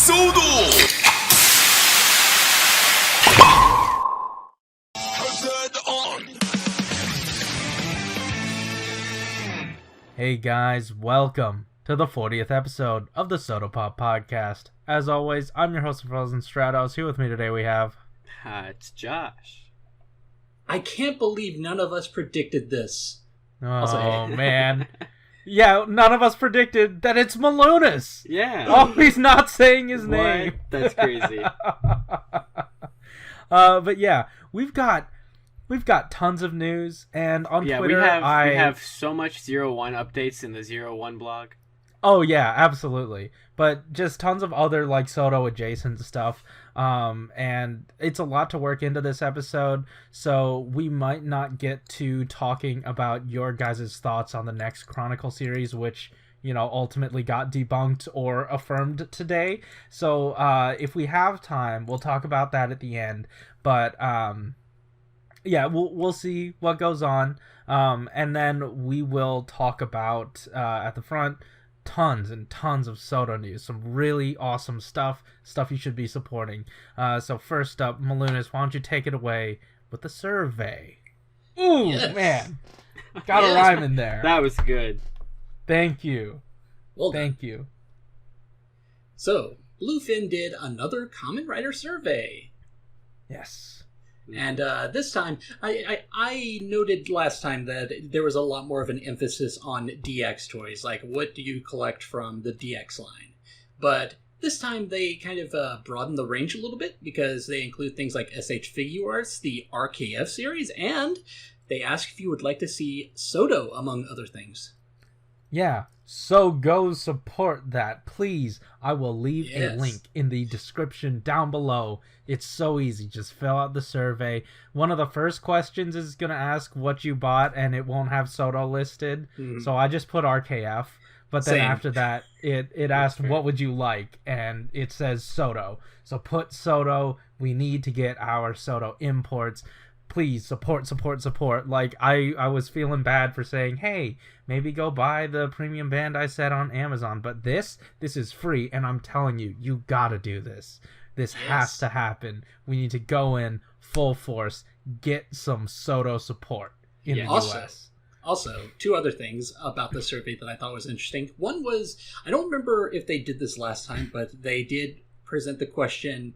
SO-DO! Hey guys, welcome to the 40th episode of the SO-DO Pop Podcast. As always, I'm your host of Frozen Stratos. Here with me today we have... It's Josh. I can't believe none of us predicted this. Oh, man. Yeah, none of us predicted that it's Malunis. Yeah. Oh, he's not saying his name. That's crazy. But yeah, we've got tons of news, and on Twitter, we have so much 0-1 updates in the 0-1 blog. Oh yeah, absolutely. But just tons of other like SO-DO adjacent stuff. And it's a lot to work into this episode, so we might not get to talking about your guys' thoughts on the next Chronicle series, which, you know, ultimately got debunked or affirmed today. So if we have time, we'll talk about that at the end. But yeah, we'll see what goes on. And then we will talk about at the front tons and tons of SO-DO news, some really awesome stuff you should be supporting. So first up, Malunis, why don't you take it away with the survey? Ooh, yes. Man, got a rhyme in there. That was good. Thank you. Well done. Thank you. So bluefin did another Common Writer survey. Yes. And this time, I noted last time that there was a lot more of an emphasis on DX toys, like what do you collect from the DX line. But this time they kind of broadened the range a little bit because they include things like SH Figuarts, the RKF series, and they ask if you would like to see SO-DO, among other things. Yeah, so go support that, please. I will leave a link in the description down below. It's so easy. Just fill out the survey. One of the first questions is going to ask what you bought, and it won't have SO-DO listed. Mm-hmm. So I just put RKF. But then after that, it asked, what would you like? And it says SO-DO. So put SO-DO. We need to get our SO-DO imports. Please support. Like, I was feeling bad for saying, hey, maybe go buy the premium band I said on Amazon. But this is free, and I'm telling you, you gotta do this. This has to happen. We need to go in full force, get some SO-DO support in the US. Also, two other things about the survey that I thought was interesting. One was, I don't remember if they did this last time, but they did present the question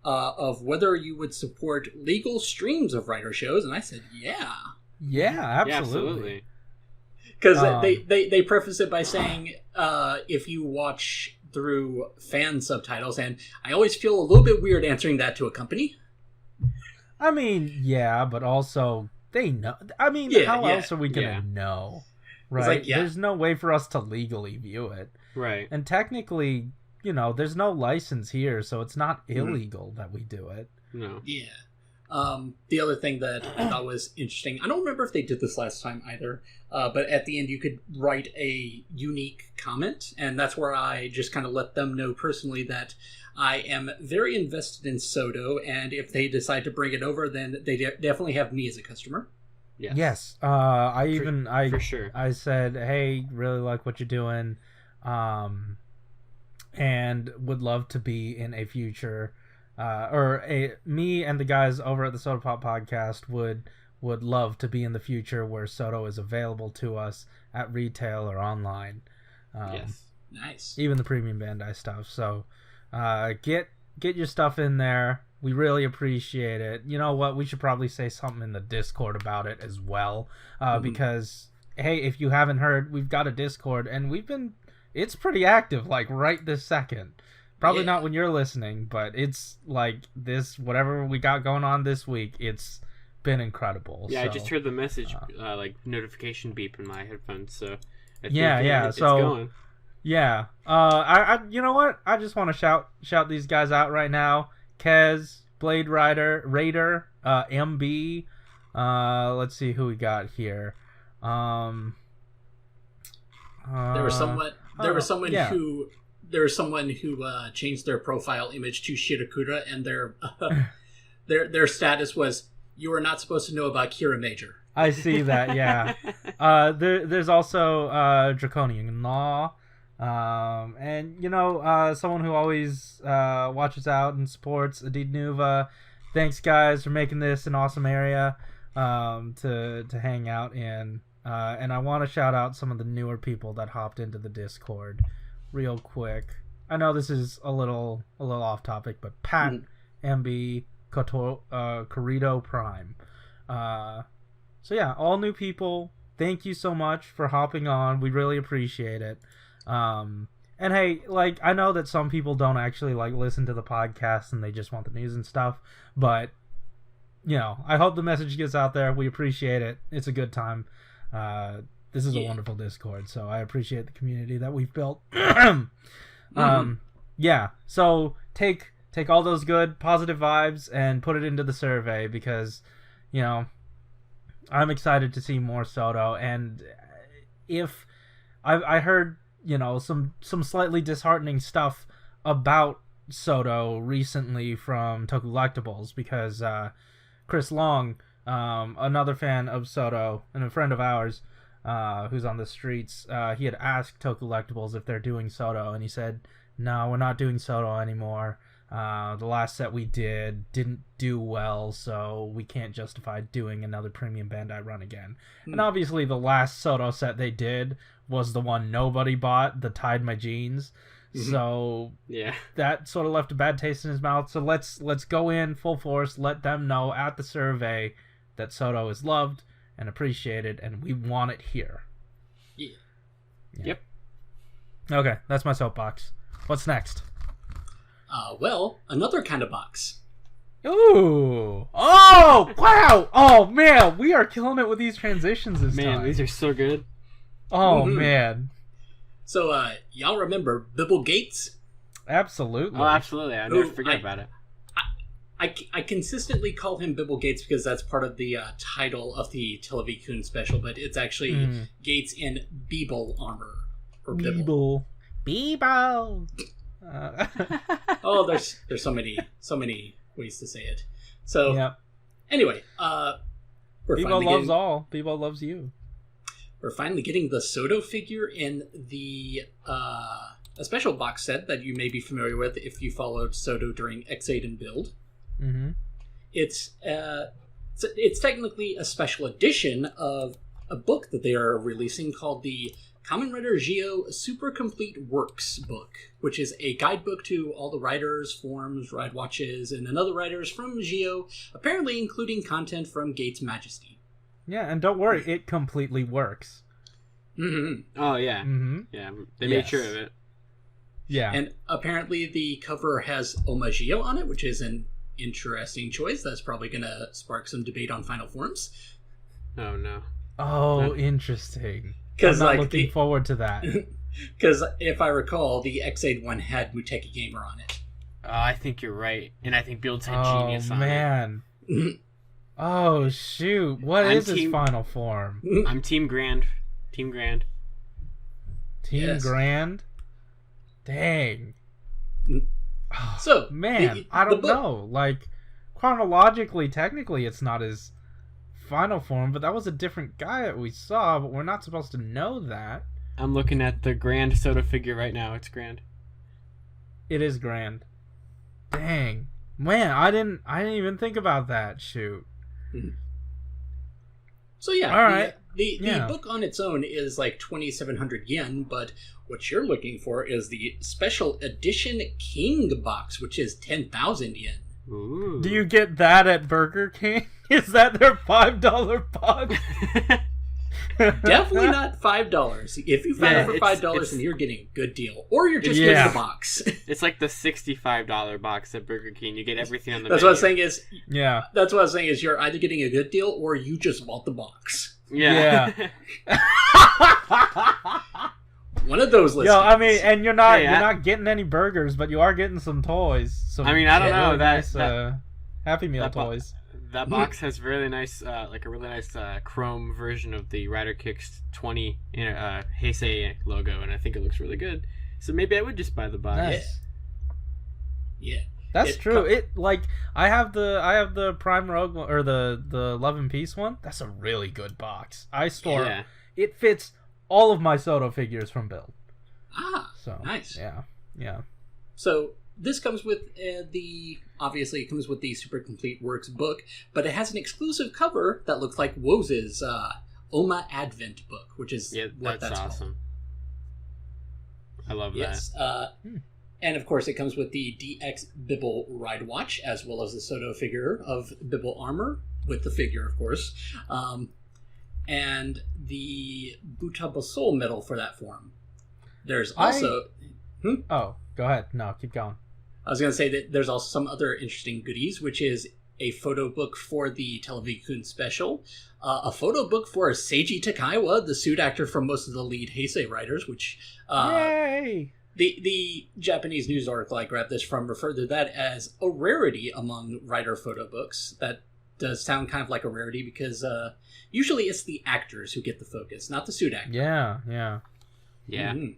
of whether you would support legal streams of writer shows, and I said, yeah. Yeah, absolutely. Because they preface it by saying, if you watch through fan subtitles, and I always feel a little bit weird answering that to a company. I mean, yeah, but also they know. I mean, how else are we gonna know? Right? Like, There's no way for us to legally view it. Right. And technically, you know, there's no license here, so it's not illegal that we do it. No. Yeah. The other thing that I thought was interesting, I don't remember if they did this last time either, but at the end you could write a unique comment, and that's where I just kind of let them know personally that I am very invested in SO-DO, and if they decide to bring it over, then they definitely have me as a customer. Yes. For sure. I said, hey, really like what you're doing, and would love to be in a future... me and the guys over at the SO-DO Pop Podcast would love to be in the future where SO-DO is available to us at retail or online. Yes. Nice. Even the premium Bandai stuff. So get your stuff in there. We really appreciate it. You know what? We should probably say something in the Discord about it as well. Because, hey, if you haven't heard, we've got a Discord, and it's pretty active, like, right this second. Probably not when you're listening, but it's like this, whatever we got going on this week, it's been incredible. Yeah, so, I just heard the message, like, notification beep in my headphones, so I think it's so, going. Yeah. I you know what? I just want to shout these guys out right now. Kez, Blade Rider, Raider, MB, let's see who we got here. There was someone who changed their profile image to Shirakura, and their status was, "You are not supposed to know about Kira Major." I see that, yeah. There's also Draconian Law, And someone who always watches out and supports Adid Nuva. Thanks, guys, for making this an awesome area to hang out in. And I want to shout out some of the newer people that hopped into the Discord real quick. I know this is a little off topic, but Pat, MB, Corrido Prime. So yeah, all new people. Thank you so much for hopping on. We really appreciate it. And hey, like, I know that some people don't actually like listen to the podcast and they just want the news and stuff, but I hope the message gets out there. We appreciate it. It's a good time. This is a wonderful Discord, so I appreciate the community that we've built. Yeah, so take all those good positive vibes and put it into the survey, because I'm excited to see more SO-DO. And if I heard some slightly disheartening stuff about SO-DO recently from Tokulectables, because Chris Long, another fan of SO-DO and a friend of ours, who's on the streets, he had asked Tokulectables if they're doing SO-DO, and he said, no, we're not doing SO-DO anymore. The last set we didn't do well, so we can't justify doing another premium Bandai run again. And obviously the last SO-DO set they did was the one nobody bought, the Tied My Jeans. So yeah, that sort of left a bad taste in his mouth. So let's go in full force, let them know at the survey that SO-DO is loved and appreciated, and we want it here. Yeah. Yep. Okay, that's my soapbox. What's next? Well, another kind of box. Ooh! Oh! Wow! Oh man, we are killing it with these transitions this time. Man, these are so good. Oh man. So, y'all remember Bibble Gates? Absolutely. Oh, absolutely. I never forget about it. I consistently call him Bibble Gates because that's part of the title of the Televikun special, but it's actually Gates in Beeble armor. Or Bibble. Beeble! Oh, there's so many ways to say it. So, anyway, Beeble loves all. Beeble loves you. We're finally getting the SO-DO figure in the a special box set that you may be familiar with if you followed SO-DO during X8 and Build. Mm-hmm. It's technically a special edition of a book that they are releasing called the Kamen Rider Geo Super Complete Works book, which is a guidebook to all the riders, forms, ride watches, and other riders from Geo, apparently including content from Gates Majesty. Yeah, and don't worry, it completely works. Mm-hmm. Oh, yeah. Mm-hmm. Yeah, they made sure of it. Yeah. And apparently the cover has Omagio on it, which is an interesting choice. That's probably going to spark some debate on Final Forms. Oh, no. Oh, interesting. I'm not looking forward to that. Because if I recall, the X8 one had Muteki Gamer on it. Oh, I think you're right. And I think Builds had Genius on it. Oh, man. Oh, shoot. What is his final form? I'm Team Grand. Team Grand. Team Grand? Dang. Oh, so, man, I don't know. Like, chronologically, technically, it's not his final form, but that was a different guy that we saw, but we're not supposed to know that. I'm looking at the Grand SO-DO figure right now. It's Grand. It is Grand. Dang. Man, I didn't even think about that. Shoot. So yeah, all right. The book on its own is like 2,700 yen, but what you're looking for is the special edition King box, which is 10,000 yen. Ooh. Do you get that at Burger King? Is that their $5 box? Definitely not $5. If you find it for $5, then you're getting a good deal, or you're just getting the box. It's like the $65 box at Burger King. You get everything on the That's menu. what I'm saying is. Yeah. That's what I'm saying is you're either getting a good deal or you just bought the box. Yeah. One of those listings. Yo, I mean, and you're not getting any burgers, but you are getting some toys. Some I mean, I don't know nice, Happy Meal toys. That box has really nice, like a really nice chrome version of the Rider Kicks 20 Heisei logo, and I think it looks really good. So maybe I would just buy the box. Nice. Yeah. That's true. I have the Prime Rogue or the Love and Peace one. That's a really good box. It fits all of my SO-DO figures from Build. Ah, So nice. yeah. So this comes with obviously it comes with the Super Complete Works book, but it has an exclusive cover that looks like Woze's Oma Advent book, which is what that's awesome. Called. I love that. And of course, it comes with the DX Bibble Ride Watch, as well as the SO-DO figure of Bibble armor, with the figure, of course, and the Butabasol medal for that form. There's also... Oh, go ahead. No, keep going. I was going to say that there's also some other interesting goodies, which is a photo book for the Television special, a photo book for Seiji Takaiwa, the suit actor from most of the lead Heisei writers, which... Yay! The Japanese news article I grabbed this from referred to that as a rarity among writer photo books. That does sound kind of like a rarity because usually it's the actors who get the focus, not the suit actor. Yeah. Mm-hmm.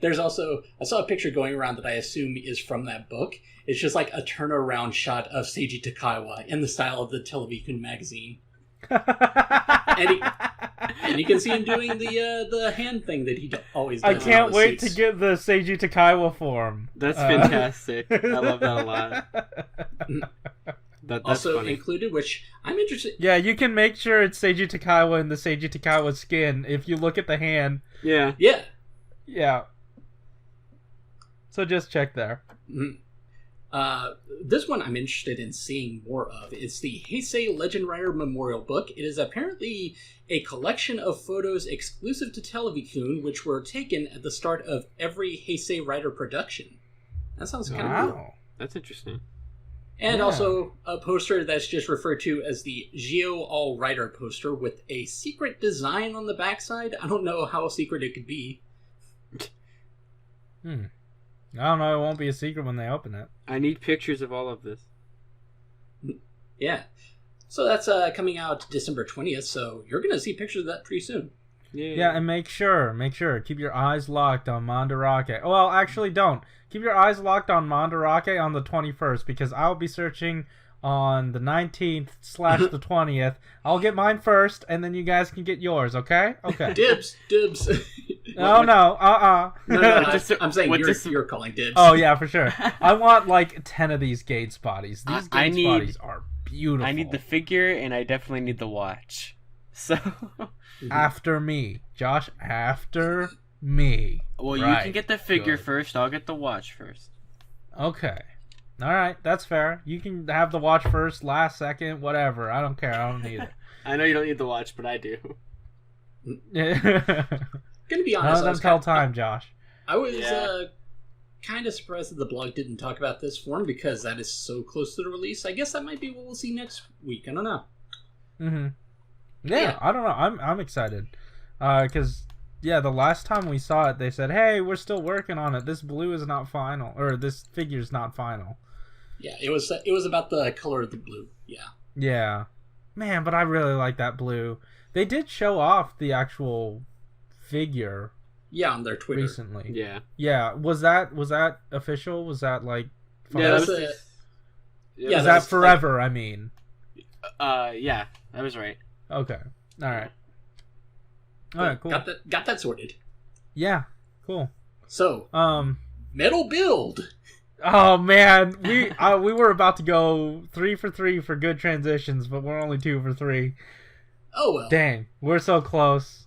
There's also, I saw a picture going around that I assume is from that book. It's just like a turnaround shot of Seiji Takaiwa in the style of the Television magazine. and you can see him doing the hand thing that he always does. I can't wait to get the Seiji Takaiwa form. That's fantastic. I love that a lot. That's also funny. Included, which I'm interested. Yeah, you can make sure it's Seiji Takaiwa in the Seiji Takaiwa skin if you look at the hand. Yeah. So just check there. Mm-hmm. This one I'm interested in seeing more of. It's the Heisei Legend Writer Memorial Book. It is apparently a collection of photos exclusive to Television, which were taken at the start of every Heisei Writer production. That sounds kind of cool. That's interesting. And also a poster that's just referred to as the Geo All Writer poster with a secret design on the backside. I don't know how secret it could be. I don't know. It won't be a secret when they open it. I need pictures of all of this. Yeah. So that's coming out December 20th, so you're going to see pictures of that pretty soon. Yeah, and make sure, keep your eyes locked on Mandarake. Well, actually don't. Keep your eyes locked on Mandarake on the 21st, because I'll be searching on the 19th / the 20th. I'll get mine first, and then you guys can get yours, okay? Okay. Dibs. No, No, I'm saying Just- you're calling dibs. Oh, yeah, for sure. I want, like, 10 of these Gates bodies. These I Gates need- bodies are beautiful. I need the figure, and I definitely need the watch. So... After me. Josh, after me. Well, Right. you can get the figure Good. first. I'll get the watch first. Okay. Alright, that's fair. You can have the watch first, last, second, whatever. I don't care. I don't need it. I know you don't need the watch, but I do. Gonna be None honest, of them tell time, Josh. I was kind of surprised that the blog didn't talk about this form because that is so close to the release. I guess that might be what we'll see next week. I don't know. Mm-hmm. Yeah, I don't know. I'm excited. Because, the last time we saw it, they said, hey, we're still working on it. This blue is not final. Or this figure's not final. Yeah, it was about the color of the blue. Yeah. Yeah. Man, but I really like that blue. They did show off the actual figure. Yeah, on their Twitter. Recently. Yeah. Yeah. Was that official? Was that, like... Yeah, is that that was, forever, I mean? Yeah, that was right. Okay. Alright. Alright, cool. Got that sorted. Yeah. Cool. So, metal build. Oh man, we were about to go 3 for 3 for good transitions, but we're only 2 for 3. Oh well. Dang, we're so close.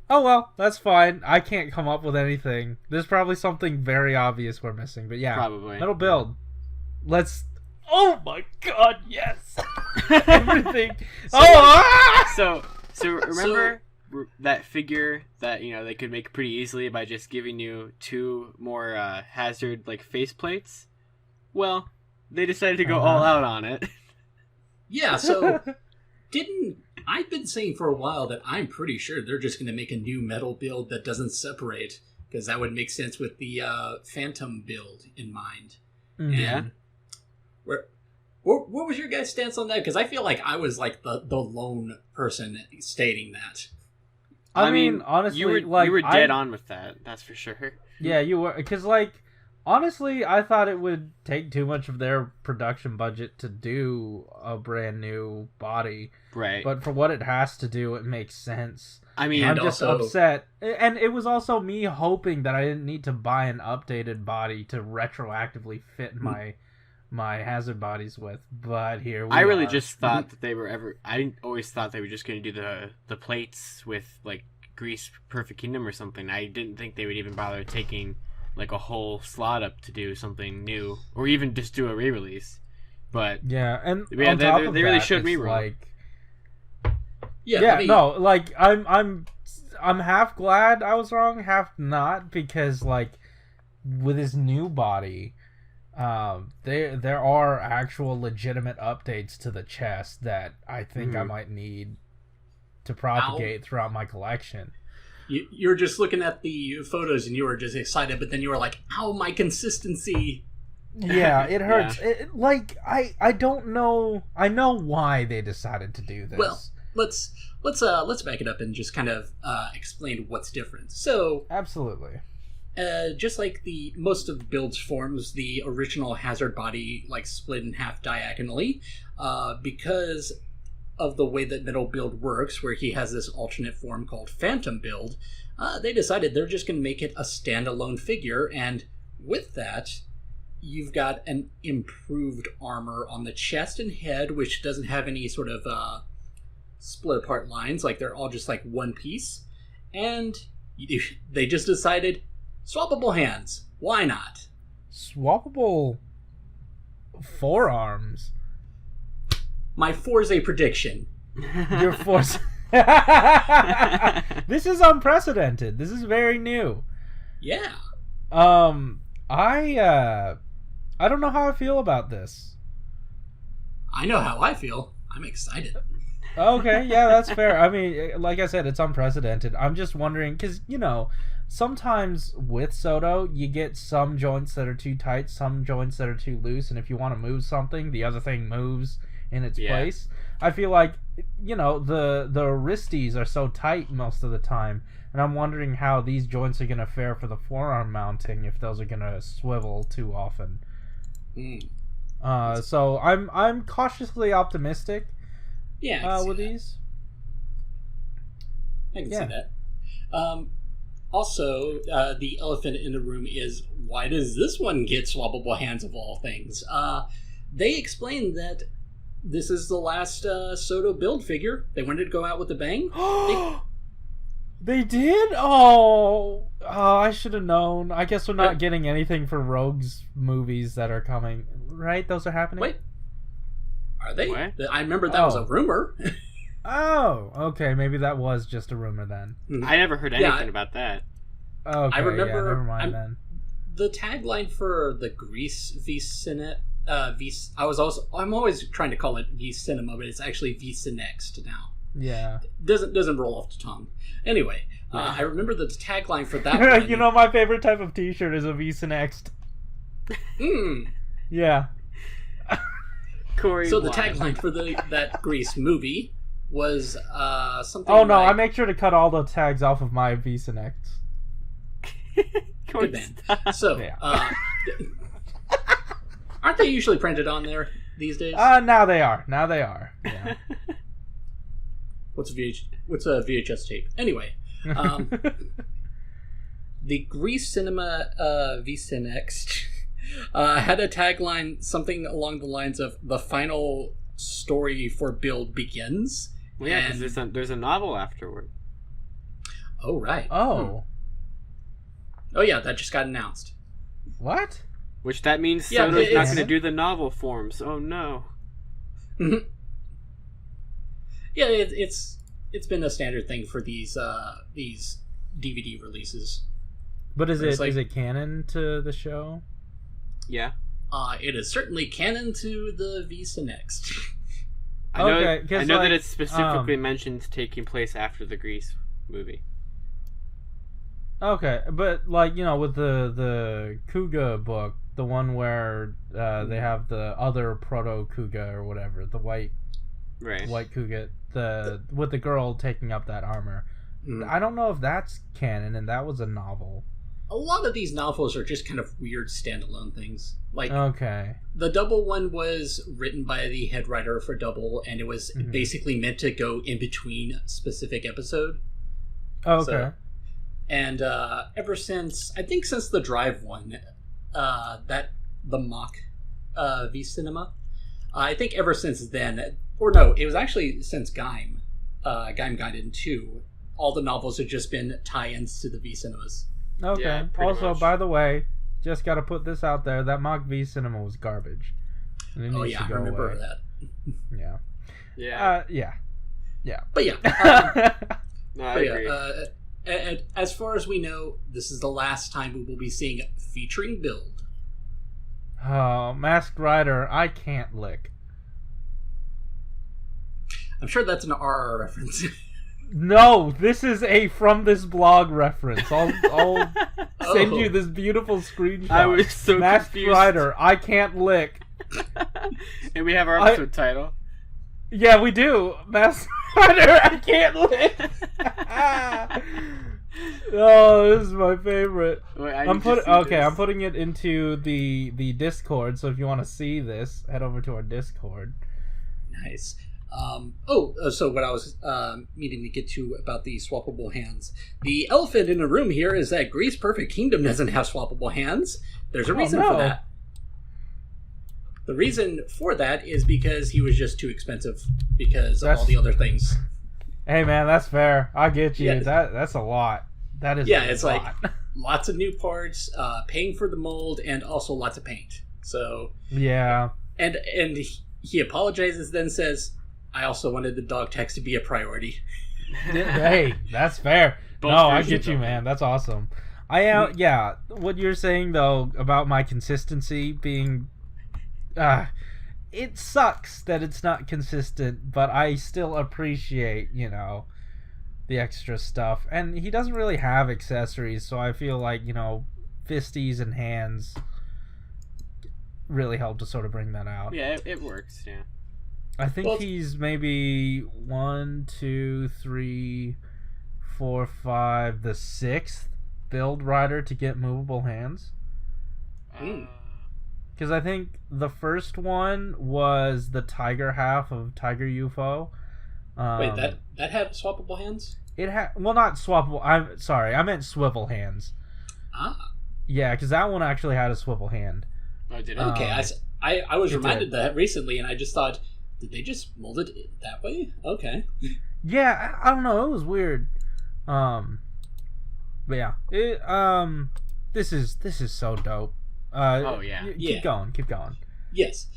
Oh well, that's fine. I can't come up with anything. There's probably something very obvious we're missing, but yeah. Probably. Metal build. Let's... Oh my god, yes! Everything. So remember that figure that, they could make pretty easily by just giving you 2 more hazard, faceplates? Well, they decided to go all out on it. Yeah, so I've been saying for a while that I'm pretty sure they're just going to make a new metal build that doesn't separate, because that would make sense with the Phantom build in mind. Yeah. What was your guys' stance on that? Because I feel like I was like the lone person stating that. I mean, honestly, you were dead on with that. That's for sure. Yeah, you were, because Honestly, I thought it would take too much of their production budget to do a brand new body. Right. But for what it has to do, it makes sense. I mean, I'm just upset. And it was also me hoping that I didn't need to buy an updated body to retroactively fit my hazard bodies with. But here we are. I really just thought that they were I always thought they were just going to do the plates with, like, Grease Perfect Kingdom or something. I didn't think they would even bother taking, like, a whole slot up to do something new, or even just do a re-release. But yeah, and yeah, they really showed me wrong. Like, like I'm half glad I was wrong, half not, because like with his new body, there are actual legitimate updates to the chest that I think I might need to propagate throughout my collection. You're just looking at the photos and you were just excited, but then you were like, "Ow, my consistency!" Yeah, it hurts. Yeah. I don't know. I know why they decided to do this. Well, let's back it up and just kind of explain what's different. So, absolutely. Just like the most of the build's forms, the original hazard body like split in half diagonally, because of the way that Metal Build works, where he has this alternate form called Phantom Build, they decided they're just going to make it a standalone figure, and with that, you've got an improved armor on the chest and head, which doesn't have any sort of split apart lines, like they're all just like one piece, and they just decided, swappable hands, why not? Swappable forearms. My Forza prediction. Your Forza. This is unprecedented. This is very new. Yeah. I don't know how I feel about this. I know how I feel. I'm excited. Okay, yeah, that's fair. I mean, like I said, it's unprecedented. I'm just wondering, because, you know, sometimes with SO-DO, you get some joints that are too tight, some joints that are too loose, and if you want to move something, the other thing moves in its place. I feel like, you know, the wristies are so tight most of the time, and I'm wondering how these joints are going to fare for the forearm mounting if those are going to swivel too often. So I'm cautiously optimistic. Yeah, with these. I can see that. Also, the elephant in the room is, why does this one get swappable hands of all things? They explained that this is the last SO-DO build figure. They wanted to go out with a bang. They did? Oh, I should have known. I guess we're not getting anything for Rogue's movies that are coming, right? Those are happening? Wait. Are they? What? I remember that was a rumor. Oh, okay. Maybe that was just a rumor then. I never heard anything about that. Okay, I remember. Yeah, never mind then. The tagline for the Grease V Cine, I'm always trying to call it V Cinema, but it's actually V Cinext now. Yeah. Doesn't roll off the tongue. Anyway, I remember the tagline for that one. You know, my favorite type of T-shirt is a V Cinext. Yeah. Corey, so the tagline for that Grease movie was something. Oh no! I make sure to cut all the tags off of my V Cinext. Good man. So, aren't they usually printed on there these days? Now they are. Yeah. What's a VHS tape? Anyway, the Grease Cinema V Cinext had a tagline something along the lines of "The final story for Build begins." Well, yeah, because there's a novel afterward. Oh right. Oh. Oh yeah, that just got announced. What? Which that means SO-DO's not going to do the novel forms. Oh no. Yeah, it's been a standard thing for these DVD releases. But is it canon to the show? Yeah. It is certainly canon to the V Cinext. I know that it's specifically mentioned taking place after the Grease movie. Okay, but like, you know, with the Kuga book, the one where they have the other proto Kuga or whatever, the white Kuga, with the girl taking up that armor. I don't know if that's canon, and that was a novel. a lot of these novels are just kind of weird standalone things. Like, okay. The Double one was written by the head writer for Double, and it was basically meant to go in between specific episode. Okay. So, and ever since, I think since the Drive one, the mock V Cinema, I think ever since then, or no, it was actually since Gaim Gaiden 2, all the novels have just been tie-ins to the V Cinemas. Okay. Yeah, also, much. by the way, just got to put this out there: that mock V Cinema was garbage. And it needs to go I remember away. that. Yeah. Yeah. Yeah. But yeah, No, I agree. and as far as we know, this is the last time we will be seeing featuring Build. Oh, Masked Rider, I can't lick. I'm sure that's an RR reference. No, this is a from this blog reference. I'll send Oh. you this beautiful screenshot. I was so Masked confused. Rider, I can't lick. And we have our episode title. Yeah, we do. Masked Rider, I can't lick. Oh, this is my favorite. Wait, I'm putting it into the Discord. So if you want to see this, head over to our Discord. Nice. So what I was meaning to get to about the swappable hands. The elephant in the room here is that Grease Perfect Kingdom doesn't have swappable hands. There's a reason for that. The reason for that is because he was just too expensive because of all the other things. Hey man, that's fair. I get you. Yeah. That's a lot. That is It's lot. like lots of new parts, paying for the mold, and also lots of paint. So yeah. And he apologizes, then says, "I also wanted the dog text to be a priority." Hey, that's fair. Both No, I versions get you, of it. man. That's awesome. Yeah. What you're saying though about my consistency being, it sucks that it's not consistent, but I still appreciate, the extra stuff. And he doesn't really have accessories, so I feel like, fisties and hands really help to sort of bring that out. Yeah, it works. Yeah. I think he's maybe 1, 2, 3, 4, 5, the 6th build rider to get movable hands. Because I think the first one was the tiger half of Tiger UFO. Wait, that had swappable hands? It had not swappable. I'm sorry, I meant swivel hands. Ah, Yeah, because that one actually had a swivel hand. Oh, did it? okay. I was reminded did. that recently, and I just thought, did they just mold it that way? Okay. Yeah, I don't know. It was weird. But yeah, this is so dope. Oh yeah. Keep going. Yes.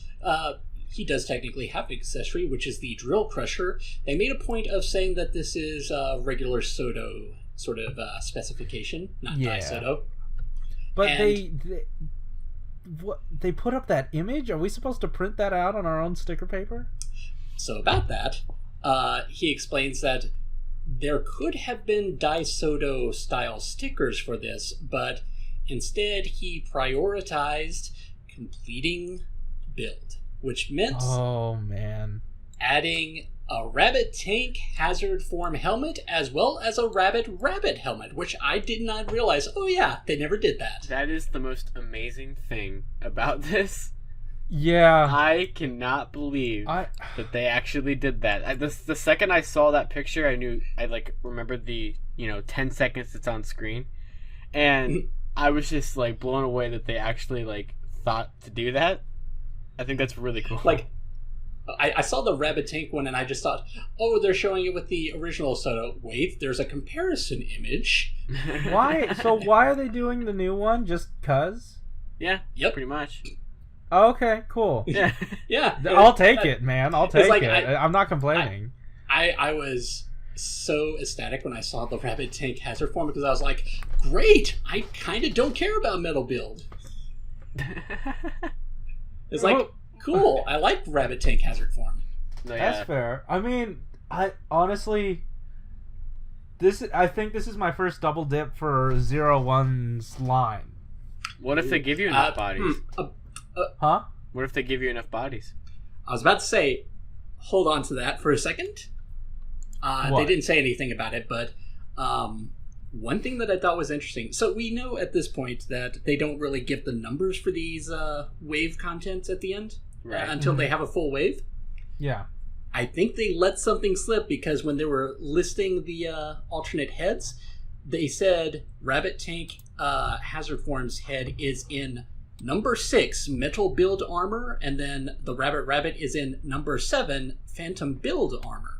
He does technically have an accessory, which is the drill crusher. They made a point of saying that this is a regular SO-DO sort of specification, not SO-DO. But they put up that image. Are we supposed to print that out on our own sticker paper? So about that, he explains that there could have been Dai-SO-DO style stickers for this, but instead he prioritized completing build, which meant adding a rabbit tank hazard form helmet as well as a rabbit helmet, which I did not realize. Oh yeah, they never did that. That is the most amazing thing about this. Yeah. I cannot believe that they actually did that. The second I saw that picture, I knew, I remembered the 10 seconds it's on screen, and I was just blown away that they actually thought to do that. I think that's really cool. I saw the rabbit tank one and I just thought, oh, they're showing it with the original SO-DO. Wait, there's a comparison image. Why? So why are they doing the new one? Just cuz? Yeah. Yep. Pretty much. Okay, cool. Yeah. Yeah. I'll take it, man. I'll take it. I'm not complaining. I was so ecstatic when I saw the rabbit tank hazard form because I was like, great! I kind of don't care about metal build. It's cool. I like rabbit tank hazard form. No, yeah. That's fair. I mean, I honestly, I think this is my first double dip for 01's line. What if they give you enough bodies? Huh? What if they give you enough bodies? I was about to say, hold on to that for a second. They didn't say anything about it, but One thing that I thought was interesting. So we know at this point that they don't really give the numbers for these wave contents at the end until they have a full wave. Yeah. I think they let something slip because when they were listing the alternate heads, they said Rabbit Tank Hazard Form's head is in number 6, Metal Build Armor, and then the Rabbit is in number 7, Phantom Build Armor.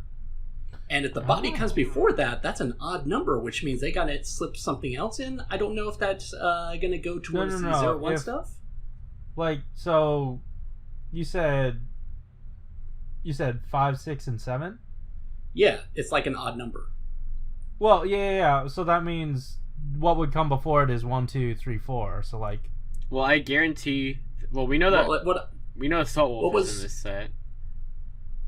And if the body comes before that, that's an odd number, which means they got to slip something else in. I don't know if that's going to go towards the 0-1 stuff. Like, so you said 5, 6, and 7? Yeah, it's like an odd number. Well, yeah. So that means what would come before it is 1, 2, 3, 4. So like, well, I guarantee. Well, we know that. We know Assault Wolf is in this set.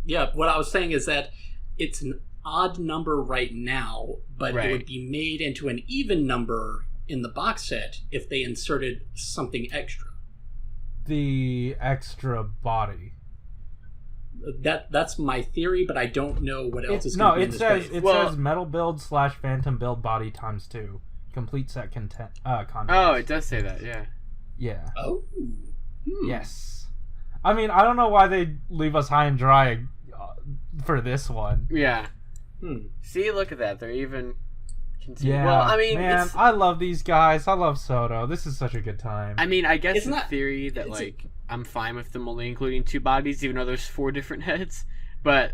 Yeah, what I was saying is that it's an odd number right now, but it would be made into an even number in the box set if they inserted something extra. The extra body. That's my theory, but I don't know what else is going to be in this wave. It says metal build / phantom build body ×2. Complete set content. Oh, it does say that, yeah. Yeah. Oh. Yes. I mean, I don't know why they leave us high and dry for this one. Yeah. See, look at that. They're even... Yeah, well, I mean, man, I love these guys. I love SO-DO. This is such a good time. I mean, I guess in theory that, like, I'm fine with them only including 2 bodies, even though there's 4 different heads. But,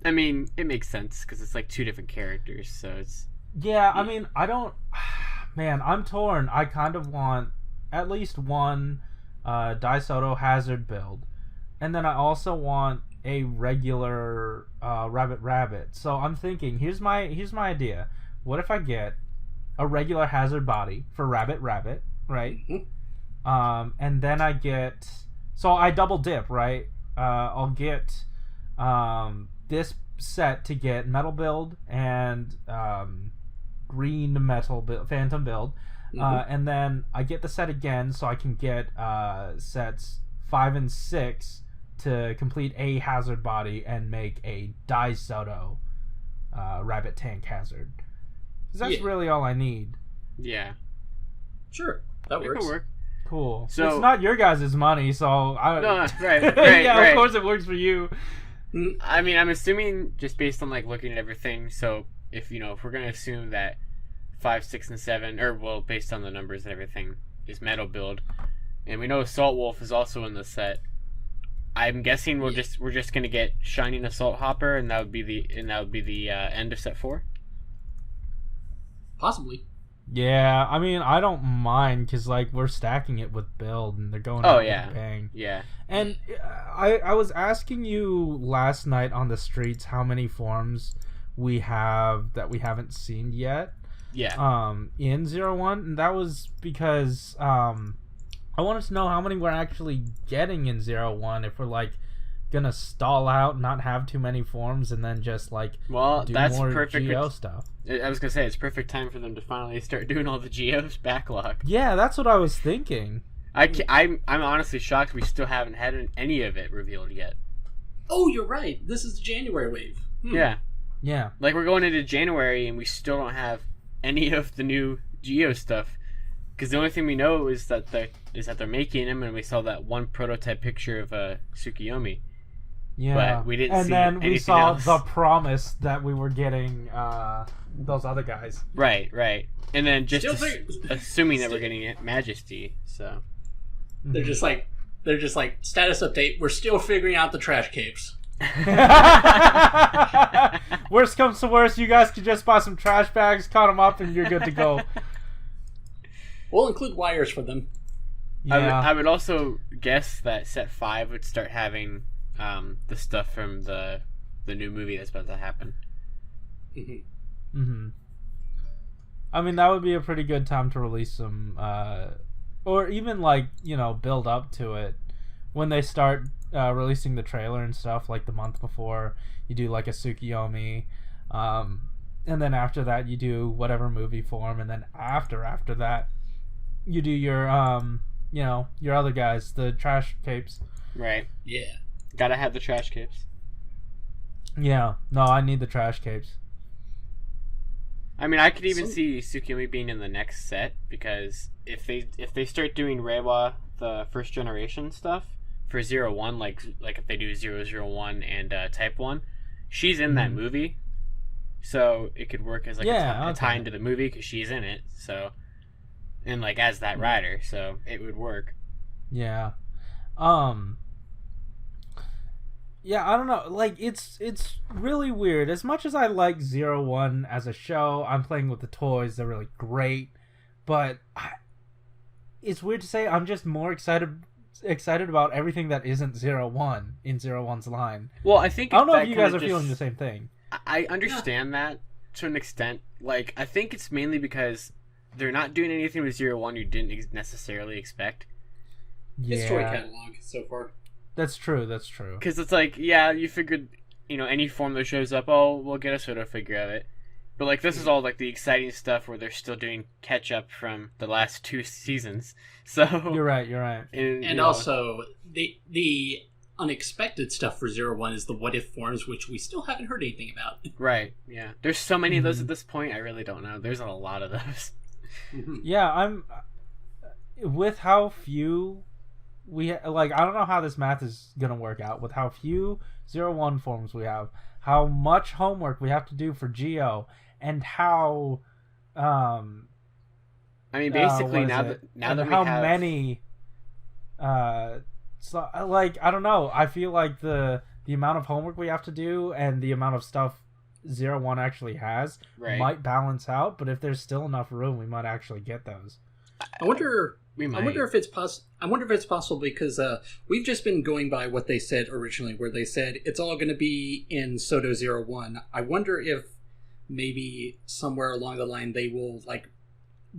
I mean, it makes sense, because it's, like, 2 different characters, so it's... Yeah, I mean, I don't... Man, I'm torn. I kind of want at least one SO-DO Hazard build. And then I also want a regular Rabbit. So I'm thinking, here's my idea. What if I get a regular Hazard body for Rabbit, right? And then I get... So I double dip, right? I'll get this set to get Metal Build and Green Metal build, Phantom Build. And then I get the set again so I can get sets 5 and 6 to complete a Hazard body and make a SO-DO Rabbit Tank Hazard. Because that's really all I need. Yeah. Sure. That works. Could work. Cool. So it's not your guys' money, so... right. Of course it works for you. I mean, I'm assuming, just based on, like, looking at everything, so if we're going to assume that 5, 6, and 7, or, well, based on the numbers and everything, is Metal Build, and we know Assault Wolf is also in the set, I'm guessing we're just going to get Shining Assault Hopper, and that would be the end of set 4? Possibly. Yeah, I mean, I don't mind because, like, we're stacking it with build and they're going out with a bang. Yeah. And I was asking you last night on the streets how many forms we have that we haven't seen yet. Yeah. In 0-1, and that was because I wanted to know how many we're actually getting in 0-1 if we're, like, gonna stall out, not have too many forms, and then just like do that's more perfect Geo stuff. I was gonna say it's perfect time for them to finally start doing all the Geos backlog. Yeah, that's what I was thinking. I'm honestly shocked we still haven't had any of it revealed yet. Oh, you're right. This is the January wave. Yeah. Like we're going into January and we still don't have any of the new Geo stuff. Because the only thing we know is that they're making them, and we saw that one prototype picture of Tsukiyomi. Yeah, but we didn't see and then we saw else. the promise that we were getting those other guys. Right. And then just assuming that we're getting it Majesty, so they're just like status update. We're still figuring out the trash capes. Worst comes to worst, you guys can just buy some trash bags, cut them up, and you're good to go. We'll include wires for them. Yeah. I would also guess that set 5 would start having the stuff from the new movie that's about to happen. I mean, that would be a pretty good time to release some, or even like build up to it when they start releasing the trailer and stuff. Like the month before, you do like a Tsukiyomi, and then after that you do whatever movie form, and then after that you do your your other guys, the trash capes. Right. Yeah. Gotta have the trash capes. Yeah. No, I need the trash capes. I mean, I could even see Tsukiomi being in the next set, because if they start doing Reiwa, the first generation stuff for 01, like if they do 001 and Type 1, she's in that movie, so it could work as like a tie into the movie because she's in it. So, and like as that rider, so it would work. Yeah. Yeah, I don't know. Like, it's really weird. As much as I like 01 as a show, I'm playing with the toys. They're really great. But it's weird to say I'm just more excited about everything that isn't 01 in 01's line. Well, I think... I don't know if you guys are feeling the same thing. I understand that to an extent. Like, I think it's mainly because they're not doing anything with 01 you didn't necessarily expect. Yeah. It's toy catalog so far. That's true. Because it's like, yeah, you figured, any form that shows up, we'll get a SO-DO figure of it. But, like, this is all, like, the exciting stuff where they're still doing catch-up from the last 2 seasons. So... You're right. And also, the unexpected stuff for 01 is the what-if forms, which we still haven't heard anything about. Right, yeah. There's so many of those at this point, I really don't know. There's a lot of those. Yeah, I'm... With how few... I don't know how this math is going to work out with how few 01 forms we have, how much homework we have to do for Geo, and how I mean, basically now that we how have many so I don't know, I feel like the amount of homework we have to do and the amount of stuff 01 actually has might balance out, but if there's still enough room, we might actually get those. I wonder if it's possible because we've just been going by what they said originally, where they said it's all going to be in SO-DO 01. I wonder if maybe somewhere along the line they will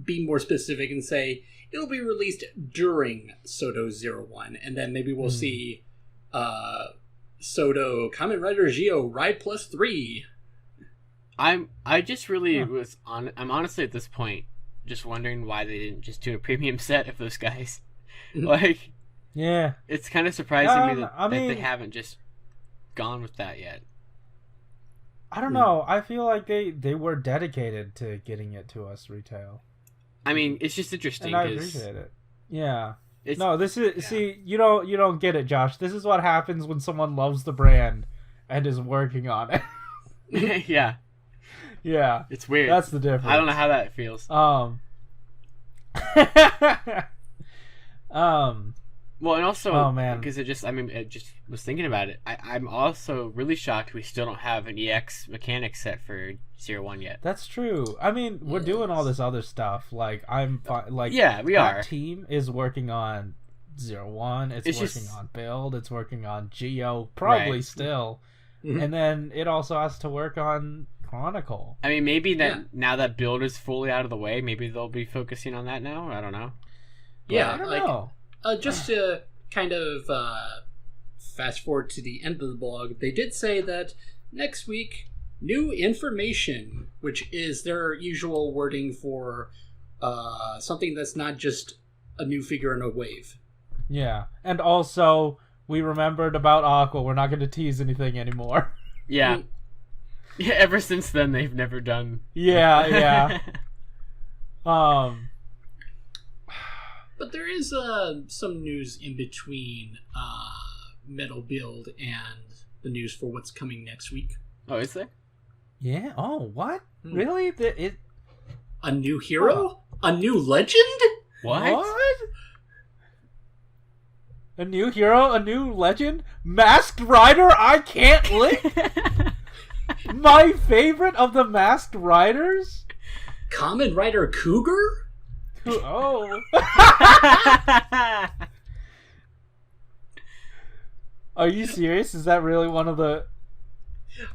be more specific and say it'll be released during SO-DO 01, and then maybe we'll see SO-DO Kamen Rider Geo Ride Plus 3. I just really I'm honestly at this point just wondering why they didn't just do a premium set of those guys. Yeah, it's kind of surprising me that they haven't just gone with that yet. I don't know. I feel like they were dedicated to getting it to us retail. I mean, it's just interesting. And I appreciate it. Yeah. See, you don't get it, Josh. This is what happens when someone loves the brand and is working on it. Yeah. Yeah. It's weird. That's the difference. I don't know how that feels. Well, and also, because it just was thinking about it. I'm also really shocked we still don't have an EX mechanic set for 01 yet. That's true. I mean, we're doing all this other stuff. Like, yeah, we are. That team is working on 01. It's working on Build. It's working on Geo. Probably still. Mm-hmm. And then it also has to work on Chronicle. I mean, maybe now that Build is fully out of the way, maybe they'll be focusing on that now. I don't know. Yeah, I don't know. Just to kind of fast forward to the end of the blog, they did say that next week, new information, which is their usual wording for something that's not just a new figure in a wave. Yeah, and also we remembered about Aqua. We're not going to tease anything anymore. Yeah. Yeah, ever since then, they've never done... Yeah. But there is some news in between Metal Build and the news for what's coming next week. Oh, is there? Yeah. Oh, what? Really? A new hero? A new legend? What? A new hero? A new legend? Masked Rider I Can't Lick? My favorite of the Masked Riders? Kamen Rider Cougar? Oh. Are you serious? Is that really one of the...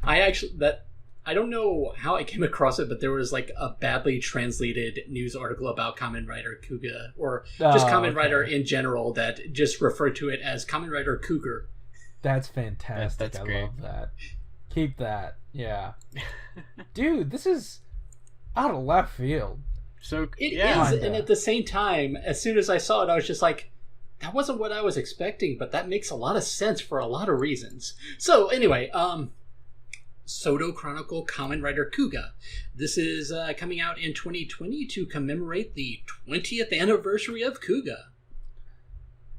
I don't know how I came across it, but there was a badly translated news article about Kamen Rider Kuga, or just Kamen Rider in general, that just referred to it as Kamen Rider Cougar. That's fantastic. That's I great. love that. Keep that. Yeah. Dude, this is out of left field. So it is, and at the same time, as soon as I saw it, I was just like, that wasn't what I was expecting, but that makes a lot of sense for a lot of reasons. So anyway, SO-DO Chronicle Kamen Rider Kuga. This is coming out in 2020 to commemorate the 20th anniversary of Kuga.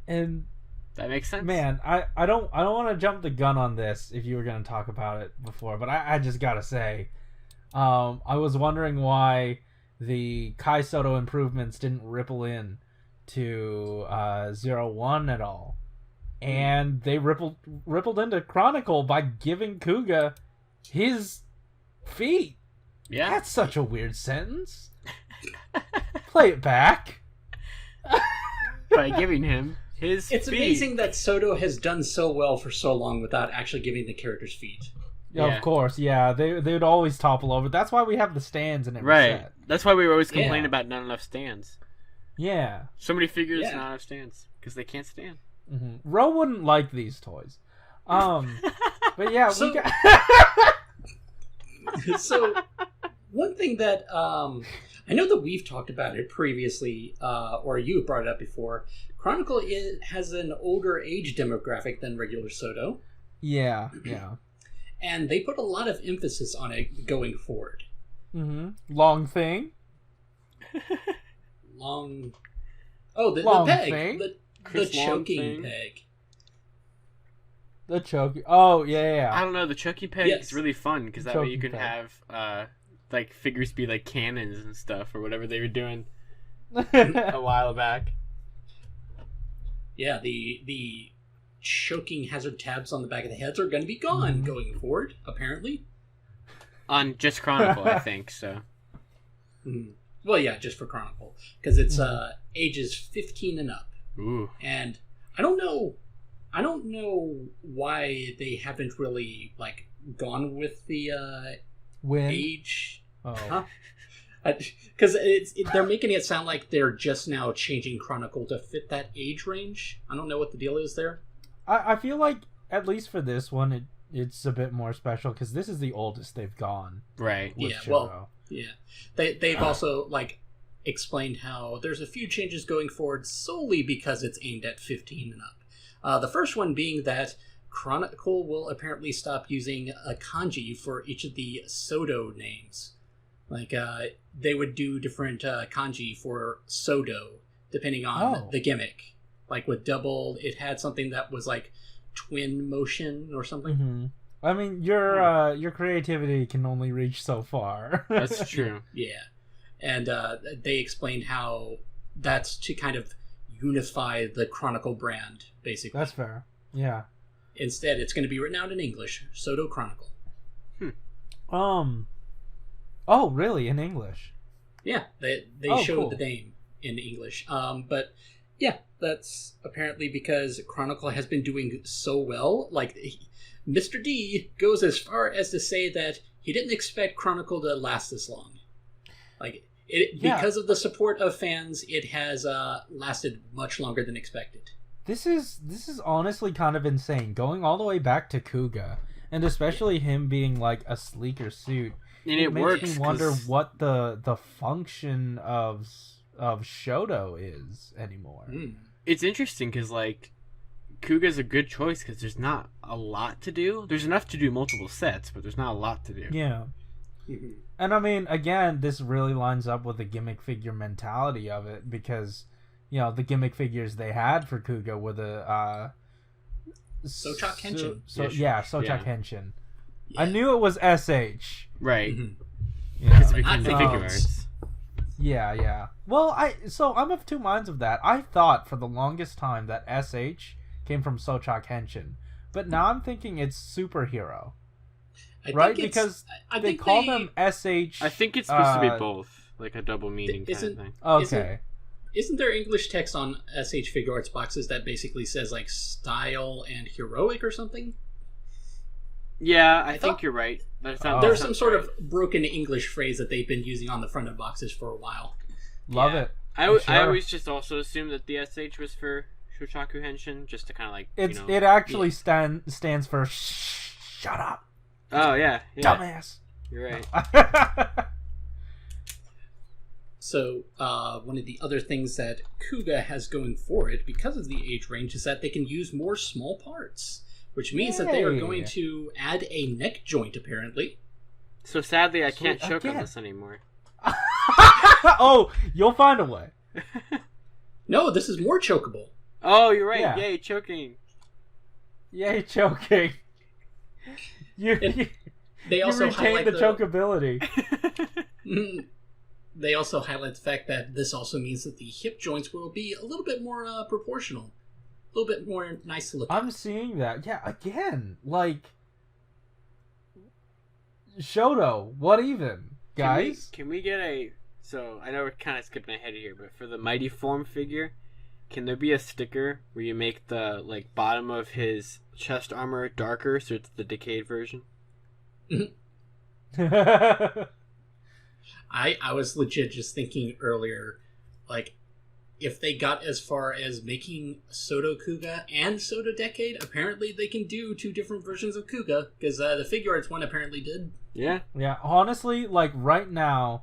And that makes sense. Man, I don't want to jump the gun on this if you were going to talk about it before, but I just gotta say, I was wondering why the Kai Soto improvements didn't ripple in to 01 at all. And they rippled into Chronicle by giving Kuga his feet. Yeah. That's such a weird sentence. Play it back. By giving him his It's feet. amazing that SO-DO has done so well for so long without actually giving the characters feet. Yeah. Of course, yeah. They would always topple over. That's why we have the stands in every set. That's why we were always complaining about not enough stands. Yeah. So many figures, not enough stands. Because they can't stand. Mm-hmm. Ro wouldn't like these toys. But yeah, so, we got... So, one thing that I know that we've talked about it previously, or you brought it up before, Chronicle has an older age demographic than regular SO-DO. Yeah. And they put a lot of emphasis on it going forward. Mm-hmm. Long thing. Long... Oh, the peg. Thing? The choking peg. The choking... Oh, yeah. I don't know, the choking peg is really fun, because that way you can have like figures be like cannons and stuff, or whatever they were doing a while back. Yeah, the choking hazard tabs on the back of the heads are going to be gone going forward, apparently. On just Chronicle, I think, so. Well, yeah, just for Chronicle. Because it's ages 15 and up. Ooh. And I don't know why they haven't really, like, gone with the age. Oh. Because they're making it sound like they're just now changing Chronicle to fit that age range. I don't know what the deal is there. I feel like, at least for this one, it's a bit more special, because this is the oldest they've gone. Right. Yeah, well, yeah. They've also, like, explained how there's a few changes going forward solely because it's aimed at 15 and up. The first one being that Chronicle will apparently stop using a kanji for each of the SO-DO names. Like, they would do different kanji for SO-DO, depending on the gimmick. Like, with double, it had something that was, like, twin motion or something. Mm-hmm. I mean, your creativity can only reach so far. That's true. Yeah. And they explained how that's to kind of unify the Chronicle brand, basically. That's fair. Yeah. Instead, it's going to be written out in English. SO-DO Chronicle. Oh, really? In English? Yeah, they showed the name in English. But yeah, that's apparently because Chronicle has been doing so well. Like, Mr. D goes as far as to say that he didn't expect Chronicle to last this long. Like, because of the support of fans, it has lasted much longer than expected. This is honestly kind of insane, going all the way back to Kuga, and especially him being like a sleeker suit. And it makes works. me wonder what the function of shodo is anymore. It's interesting because like Kuga's a good choice because there's not a lot to do. There's enough to do multiple sets, but there's not a lot to do. Yeah. And I mean, again, this really lines up with the gimmick figure mentality of it, because the gimmick figures they had for Kuga were the Sochak Henshin. Sochak Henshin. Yeah. I knew it was SH. Right. Because it became the figure arts. Yeah. Well, I'm of two minds of that. I thought for the longest time that SH came from Sochak Henshin, but now I'm thinking it's superhero. Right? Because they call them SH. I think it's supposed to be both, like a double meaning kind of thing. Okay. Isn't there English text on SH Figure Arts boxes that basically says like style and heroic or something? Yeah, I think you're right. There's some sort of broken English phrase that they've been using on the front of boxes for a while. Love it. I always just also assumed that the SH was for Shochaku Henshin, just to kind of like it actually stands for shut up. Oh yeah. Dumbass. You're right. So one of the other things that Kuga has going for it, because of the age range, is that they can use more small parts. which means that they are going to add a neck joint, apparently. So sadly, I can't choke on this anymore. Oh, you'll find a way. No, this is more chokeable. Oh, you're right. Yeah. Yay, choking. Yay, choking. They also retain highlight the chokeability. They also highlight the fact that this also means that the hip joints will be a little bit more proportional. A little bit more nice to look at. I'm seeing that. Yeah, again, like... Shodo, what even? Guys? Can we get a... So, I know we're kind of skipping ahead here, but for the Mighty Form figure, can there be a sticker where you make the bottom of his chest armor darker so it's the decayed version? I was legit just thinking earlier, if they got as far as making SO-DO Kuga and SO-DO Decade, apparently they can do two different versions of Kuga, because the figure arts one apparently did. Yeah. Yeah, honestly, right now,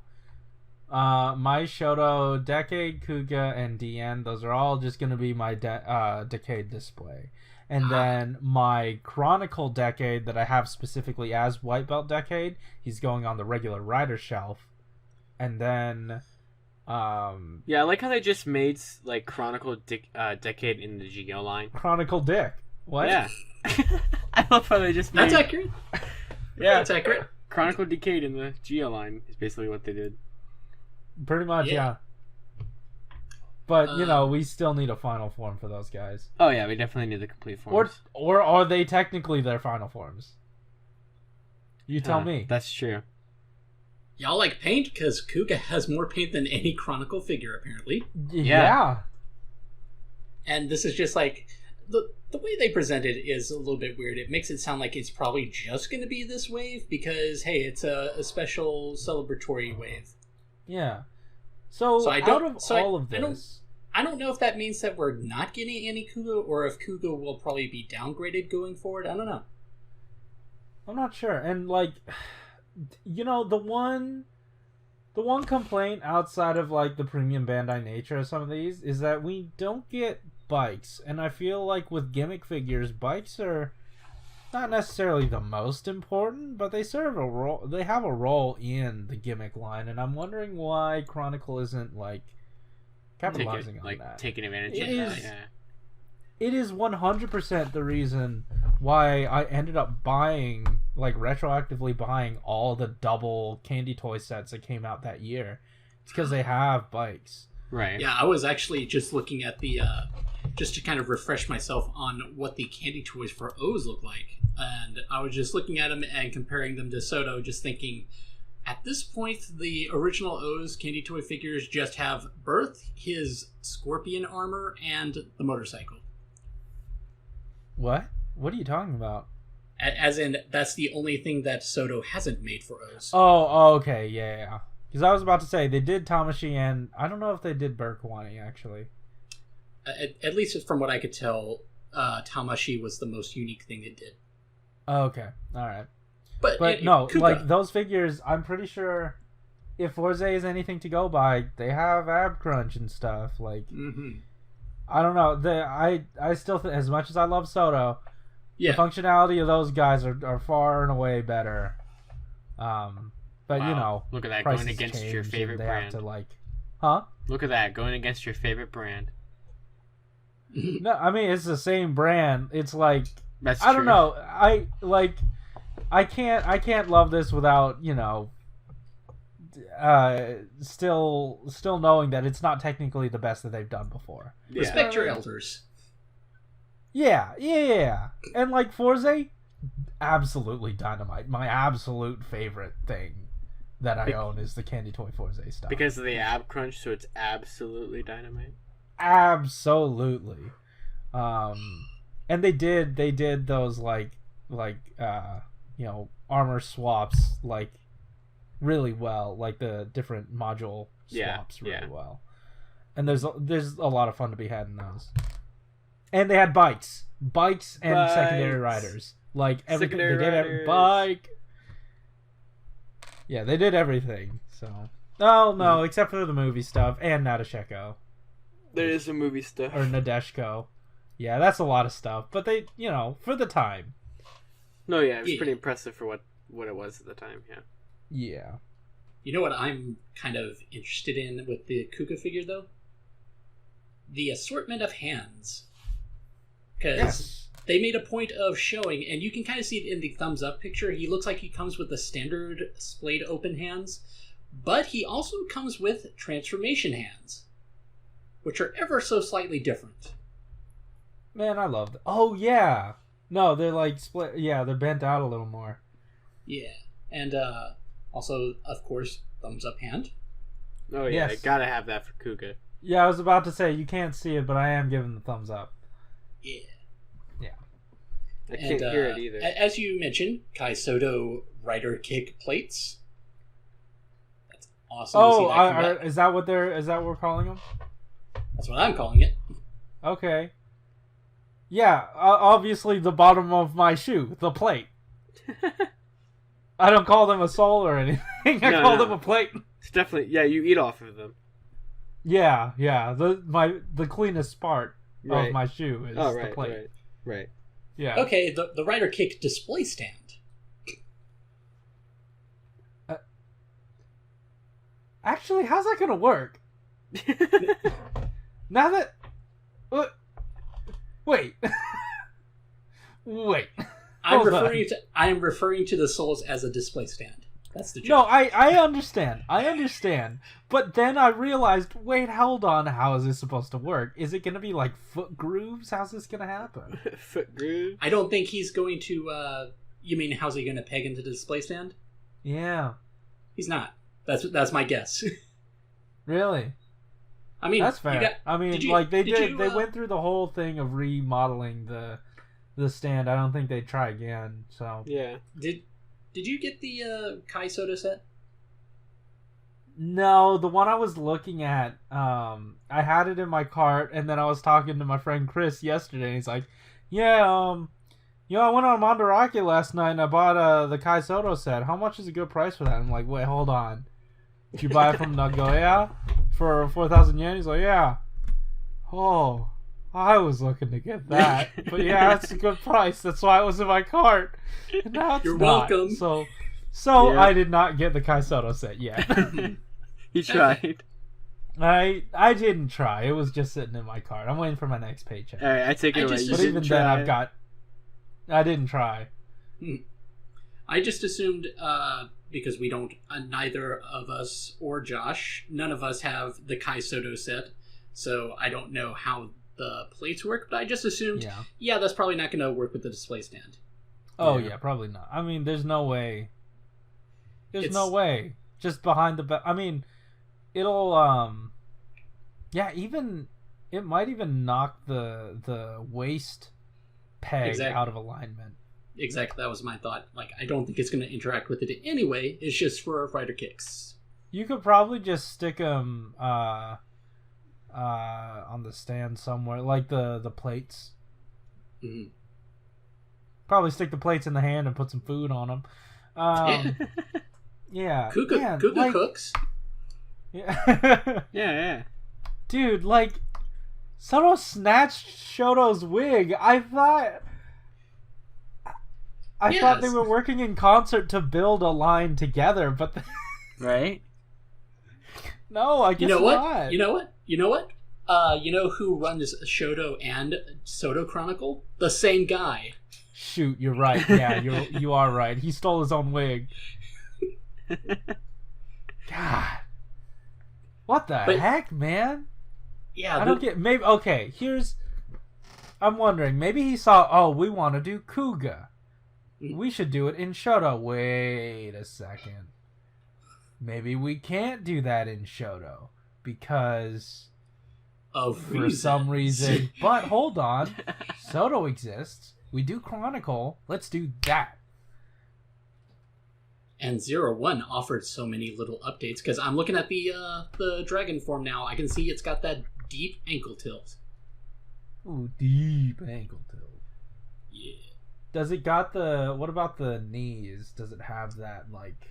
my SO-DO Decade, Kuga, and DN, those are all just going to be my Decade display. And then my Chronicle Decade that I have specifically as White Belt Decade, he's going on the regular rider shelf. And then... yeah, I like how they just made Chronicle Decade in the Geo line. Chronicle Dick. What? Yeah. I love how they just made... That's accurate. Yeah. That's accurate. Chronicle Decade in the Geo line is basically what they did. Pretty much, yeah. But, we still need a final form for those guys. Oh, yeah, we definitely need the complete forms. Or are they technically their final forms? You tell me. That's true. Y'all like paint? Because Kuga has more paint than any Chronicle figure, apparently. Yeah. And this is just the way they present it is a little bit weird. It makes it sound like it's probably just going to be this wave because, hey, it's a special celebratory wave. Yeah. So I don't know if that means that we're not getting any Kuga or if Kuga will probably be downgraded going forward. I don't know. I'm not sure. And the one complaint outside of the premium Bandai nature of some of these is that we don't get bikes, and I feel like with gimmick figures, bikes are not necessarily the most important, but they serve a role. They have a role in the gimmick line, and I'm wondering why Chronicle isn't capitalizing on that, taking advantage of that. Yeah. It is 100% the reason why I ended up buying, retroactively buying all the double candy toy sets that came out that year. It's because they have bikes. Right. Yeah, I was actually just looking at the, just to kind of refresh myself on what the candy toys for O's look like. And I was just looking at them and comparing them to SO-DO, just thinking, at this point, the original O's candy toy figures just have Birth, his scorpion armor, and the motorcycle. What? What are you talking about? As in, that's the only thing that SO-DO hasn't made for O's. Oh, okay, yeah. Because I was about to say, they did Tamashi, and I don't know if they did Berkwani, actually. At least from what I could tell, Tamashi was the most unique thing it did. Okay, alright. But no, Kuga. Those figures, I'm pretty sure, if Forze is anything to go by, they have ab crunch and stuff, Mm-hmm. I don't know. I still think, as much as I love SO-DO, yeah, the functionality of those guys are far and away better. But wow. Look at that, going against your favorite brand. Look at that, going against your favorite brand. No, I mean it's the same brand. It's That's I don't know. I can't love this without still knowing that it's not technically the best that they've done before. Yeah. Respect your elders. Yeah. And Forze, absolutely dynamite. My absolute favorite thing that I own is the Candy Toy Forze stuff. Because of the ab crunch, so it's absolutely dynamite. Absolutely. And they did those armor swaps really well, the different module swaps really well. And there's a lot of fun to be had in those. And they had bikes and secondary riders. Everything they did every bike. Yeah, they did everything. So no, except for the movie stuff and Nadeshiko. There is some movie stuff. Or Nadeshko. Yeah, that's a lot of stuff. But they, for the time. No, yeah, it was pretty impressive for what it was at the time, yeah. Yeah. You know what I'm kind of interested in with the Kuga figure, though? The assortment of hands. Because they made a point of showing, and you can kind of see it in the thumbs up picture, he looks like he comes with the standard splayed open hands, but he also comes with transformation hands, which are ever so slightly different. Man, I love them. Oh, yeah. No, they're like split. Yeah, they're bent out a little more. Yeah. And also, of course, thumbs up hand. Oh, yeah, I gotta have that for Kuga. Yeah, I was about to say, you can't see it, but I am giving the thumbs up. Yeah. Yeah. I can't hear it either. As you mentioned, Kai SO-DO rider kick plates. That's awesome. Oh, is that what we're calling them? That's what I'm calling it. Okay. Yeah, obviously the bottom of my shoe, the plate. I don't call them a sole or anything. I call them a plate. It's definitely, yeah, you eat off of them. Yeah. The cleanest part of my shoe is the plate. Right. Yeah. Okay, the rider kick display stand. Actually, how's that gonna work? Now that... Wait. Wait. I am referring to the soles as a display stand. That's the joke. No, I understand. But then I realized, wait, hold on, how is this supposed to work? Is it going to be like foot grooves? How's this going to happen? Foot grooves? I don't think he's going to, you mean how's he going to peg into the display stand? Yeah. He's not. That's my guess. Really? I mean, that's fair. They went through the whole thing of remodeling the stand. I don't think they'd try again. So yeah. Did you get the Kai SO-DO set? No, the one I was looking at, I had it in my cart, and then I was talking to my friend Chris yesterday, and he's like, "Yeah, I went on Mandarake last night and I bought the Kai SO-DO set. How much is a good price for that?" I'm like, "Wait, hold on. Did you buy it from Nagoya for 4,000 yen?" He's like, "Yeah." Oh, I was looking to get that, but yeah, that's a good price. That's why it was in my cart. And now it's You're not. welcome. So yeah. I did not get the Kai SO-DO set yet. You tried. I didn't try. It was just sitting in my cart. I'm waiting for my next paycheck. All right, I take it away. But even then, I didn't try. I just assumed because we don't, neither of us or Josh, none of us have the Kai SO-DO set, so I don't know how the plates work, but I just assumed, yeah that's probably not going to work with the display stand. Oh, yeah, probably not. I mean, there's no way. No way. Just behind the... I mean, it'll... Yeah, even... It might even knock the waist peg out of alignment. Exactly, that was my thought. Like, I don't think it's going to interact with it anyway. It's just for rider kicks. You could probably just stick them on the stand somewhere, like the plates. Mm-hmm. Probably stick the plates in the hand and put some food on them. Yeah. Kuga cooks. Yeah. Yeah. Dude, like, SO-DO snatched Shodo's wig. I thought they were working in concert to build a line together, but right? No, I guess not. You know what? You know who runs Shodo and SO-DO Chronicle? The same guy. Shoot, you're right. Yeah, you are right. He stole his own wig. God. What the heck, man? Yeah, I don't get... Maybe... Okay, I'm wondering, maybe he saw, we want to do Kuga. We should do it in Shodo. Wait a second. Maybe we can't do that in Shodo because for some reason. But hold on, SO-DO exists. We do Chronicle. Let's do that. And 01 offered so many little updates because I'm looking at the dragon form now. I can see it's got that deep ankle tilt. Ooh, deep ankle tilt. Yeah. Does it got what about the knees? Does it have that, like...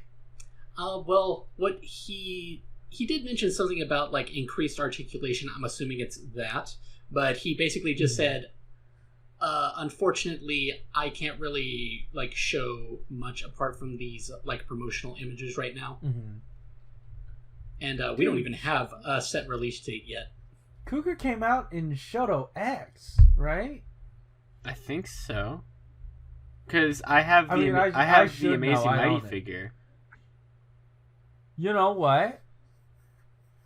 Well, what he did mention something about, like, increased articulation. I'm assuming it's that. But he basically just said, unfortunately, I can't really like show much apart from these like promotional images right now, and we don't even have a set release date yet. Cougar came out in shodo-x, right? I think so. Because I have the Amazing Mighty figure. You know what?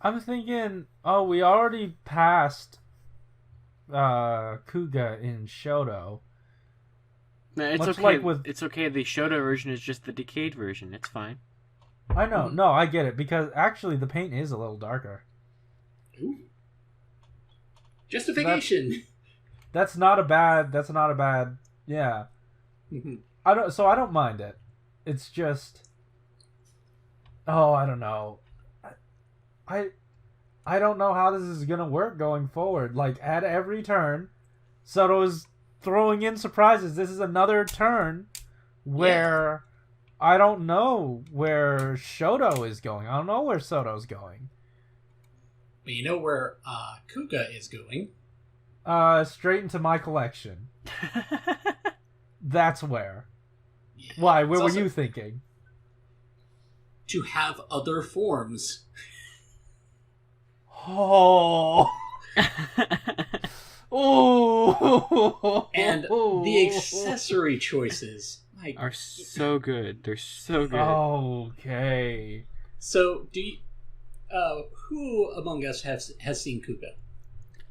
I'm thinking, we already passed Kuga in Shodo. No, it's Much okay. like It's okay. The Shodo version is just the decayed version. It's fine. I know. No, I get it. Because actually the paint is a little darker. Ooh. Justification. That's not a bad... Yeah. I don't mind it. It's just... Oh, I don't know. I don't know how this is gonna work going forward. Like, at every turn, SO-DO is throwing in surprises. This is another turn where I don't know where Shodo is going. I don't know where SO-DO's going. But you know where Kuga is going? Straight into my collection. That's where. Yeah. Why? Where were you thinking? To have other forms. Oh. Oh. And the accessory choices are so good. They're so good. Okay. So, do you, who among us has seen Kuga?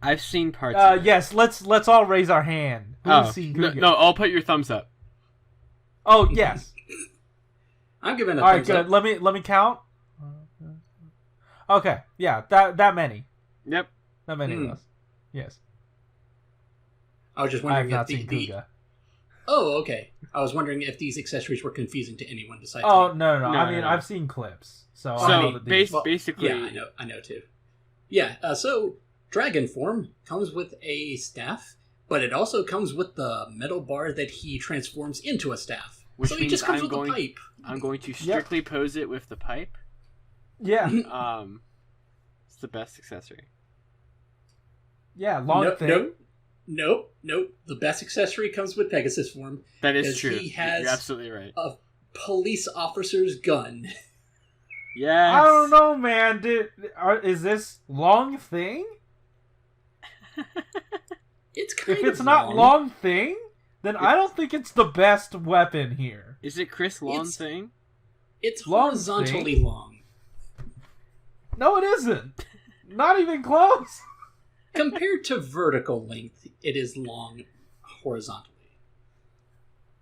I've seen parts of it. Yes, let's all raise our hand. Who's seen Kuga? No, I'll put your thumbs up. Oh, yes. I'm giving a all right, thumbs good. up. Let me count. Okay, yeah, that many. Yep. That many of us. Yes. I was just I have wondering not if seen Kuga. Oh, okay. I was wondering if these accessories were confusing to anyone besides Oh, me. no. I mean, I've seen clips. So I know that basically... Yeah, I know too. Yeah, so Dragon form comes with a staff, but it also comes with the metal bar that he transforms into a staff. Which so means he just comes with a pipe. I'm going to strictly pose it with the pipe. Yeah. It's the best accessory. Yeah, long thing. Nope. The best accessory comes with Pegasus form. That is true. He has You're absolutely right. A police officer's gun. Yes. I don't know, man. Is this long thing? It's kind if of it's not long thing, then I don't think it's the best weapon here. Is it Chris Long thing? It's long horizontally thing? long. No, it isn't. Not even close. Compared to vertical length, it is long horizontally.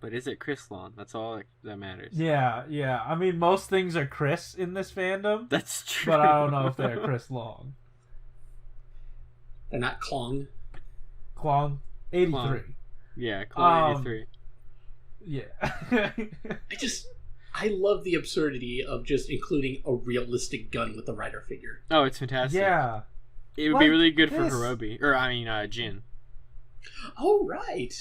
But is it Chris Long? That's all that matters. Yeah. I mean, most things are Chris in this fandom. That's true. But I don't know if they're Chris Long. They're not Klong. Klong. 83. Klong. Yeah, Klong 83. Yeah. I love the absurdity of just including a realistic gun with the rider figure. Oh, it's fantastic. Yeah. It would be really good for Hirobi. Or, Jin. Oh, right.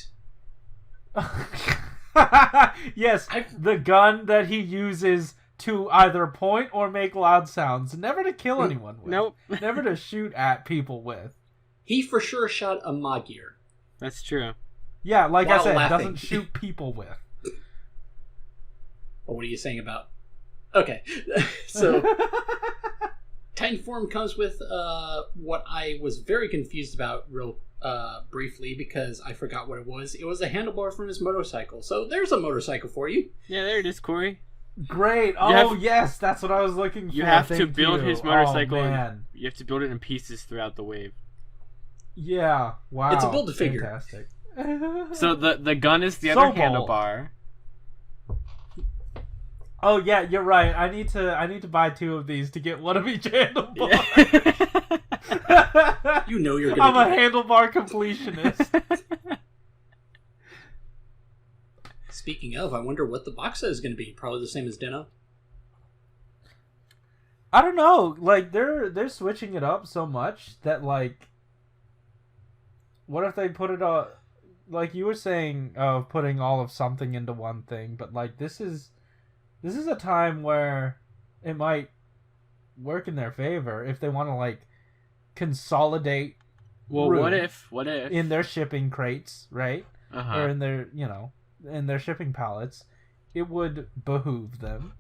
Yes, the gun that he uses to either point or make loud sounds. Never to kill anyone with. Nope. Never to shoot at people with. He for sure shot a Magyar. That's true. Yeah, like I said, laughing. doesn't shoot people with. Well, what are you saying about... Okay, so... Titanform comes with what I was very confused about real briefly because I forgot what it was. It was a handlebar from his motorcycle. So there's a motorcycle for you. Yeah, there it is, Corey. Great. Yes, that's what I was looking for. You have to build his motorcycle. Oh, man. You have to build it in pieces throughout the wave. Yeah, wow. It's a build-a-figure. Fantastic. So the gun is the other handlebar. Oh yeah, you're right. I need to buy 2 of these to get one of each handlebar. Yeah. You know you're gonna I'm a handlebar completionist. Speaking of, I wonder what the box set is going to be. Probably the same as Dino. I don't know. Like they're switching it up so much that like, what if they put it on? Like you were saying, of putting all of something into one thing, but like this is a time where it might work in their favor if they want to like consolidate. Well, what if in their shipping crates, right? or in their in their shipping pallets, it would behoove them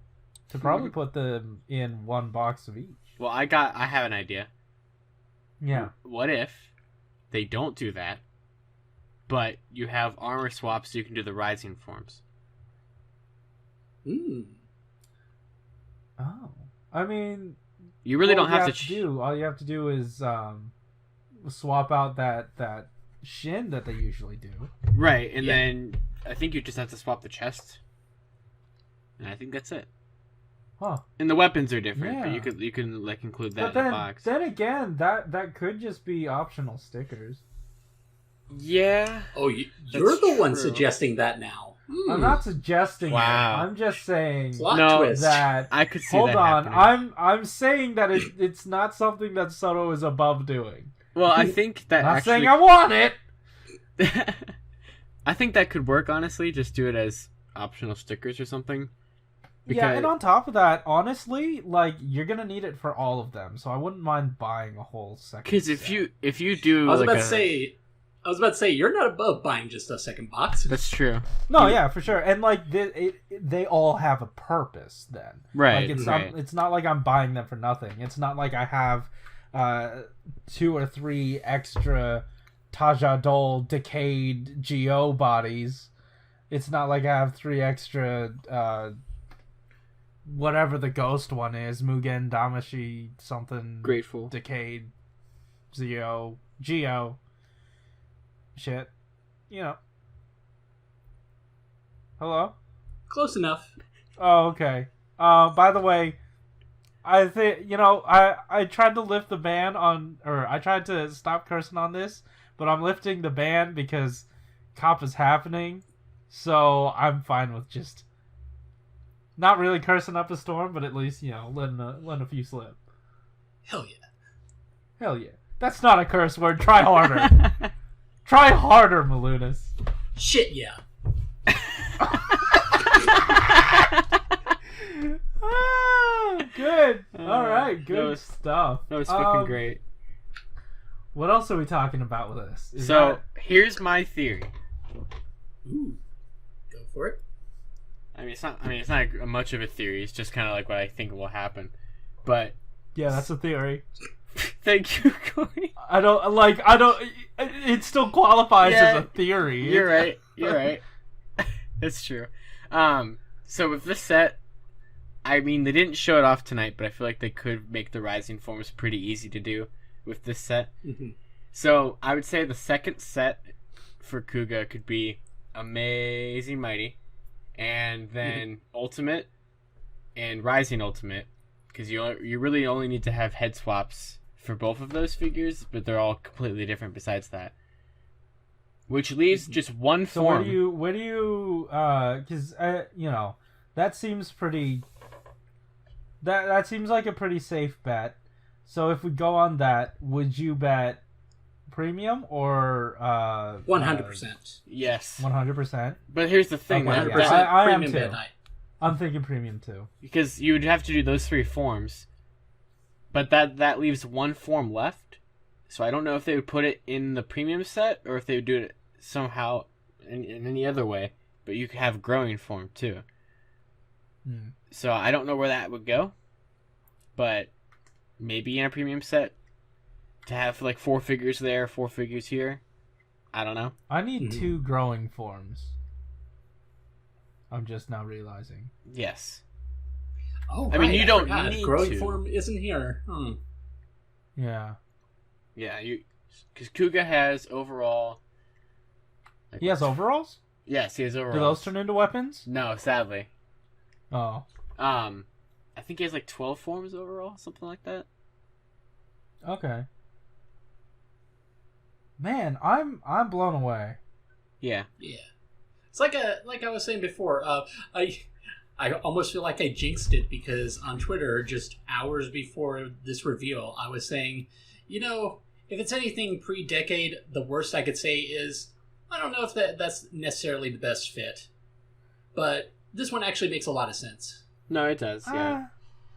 to probably put them in one box of each. Well, I have an idea. Yeah. What if they don't do that, but you have armor swaps so you can do the rising forms? Oh. I mean, you really don't have to do. All you have to do is swap out that shin that they usually do. Right, and then I think you just have to swap the chest. And I think that's it. Huh. And the weapons are different, but you can like include that in the box. Then again, that could just be optional stickers. Yeah. Oh, you're the one suggesting that now. I'm not suggesting it. Wow. I'm just saying that I could see hold that on. happening. I'm saying that it's not something that SO-DO is above doing. Well, I think that I'm not saying I want it. I think that could work, honestly. Just do it as optional stickers or something. Yeah, and on top of that, honestly, like, you're gonna need it for all of them, so I wouldn't mind buying a whole second. Because if you do, I was about to say you're not above buying just a second box. That's true. No, yeah, for sure, and like they all have a purpose. Then, right? Like, it's not like I'm buying them for nothing. It's not like I have 2 or 3 extra Tajadol decayed Geo bodies. It's not like I have 3 extra. Whatever the ghost one is, Mugen Damashi something Grateful decayed Geo shit, hello, close enough. Oh, okay. By the way, I think I tried to lift the ban I tried to stop cursing on this, but I'm lifting the ban because COP is happening, so I'm fine with just not really cursing up a storm, but at least, letting a few slip. Hell yeah. Hell yeah. That's not a curse word. Try harder. Try harder, Malunis. Shit yeah. Good. All right. Good stuff. That was fucking great. What else are we talking about with this? Here's my theory. Ooh. Go for it. It's not much of a theory. It's just kind of like what I think will happen. But yeah, that's a theory. Thank you, Corey. It still qualifies as a theory. You're right. That's true. So with this set, they didn't show it off tonight, but I feel like they could make the rising forms pretty easy to do with this set. Mm-hmm. So I would say the second set for Kuga could be Amazing Mighty, and then Ultimate and Rising Ultimate, because you really only need to have head swaps for both of those figures, but they're all completely different besides that. Which leaves just one form. So where do you because that seems pretty. That seems like a pretty safe bet. So if we go on that, would you bet premium or 100%? Yes, 100%. But here's the thing: 100%. I am premium too. bet. I'm thinking premium too. Because you would have to do those 3 forms, but that leaves one form left. So I don't know if they would put it in the premium set or if they would do it somehow in any other way. But you could have growing form too. So I don't know where that would go, but maybe in a premium set to have like 4 figures there, 4 figures here. I don't know. I need 2 growing forms. I'm just now realizing. Yes. Oh, you don't need growing to. form isn't here. Yeah. Yeah, because Kuga has overall. He has overalls? Yes, he has overalls. Do those turn into weapons? No, sadly. Oh. I think he has like 12 forms overall, something like that. Okay. Man, I'm blown away. Yeah. Yeah. It's like I was saying before. I almost feel like I jinxed it because on Twitter, just hours before this reveal, I was saying, if it's anything pre-decade, the worst I could say is I don't know if that's necessarily the best fit, but this one actually makes a lot of sense. No, it does. Yeah.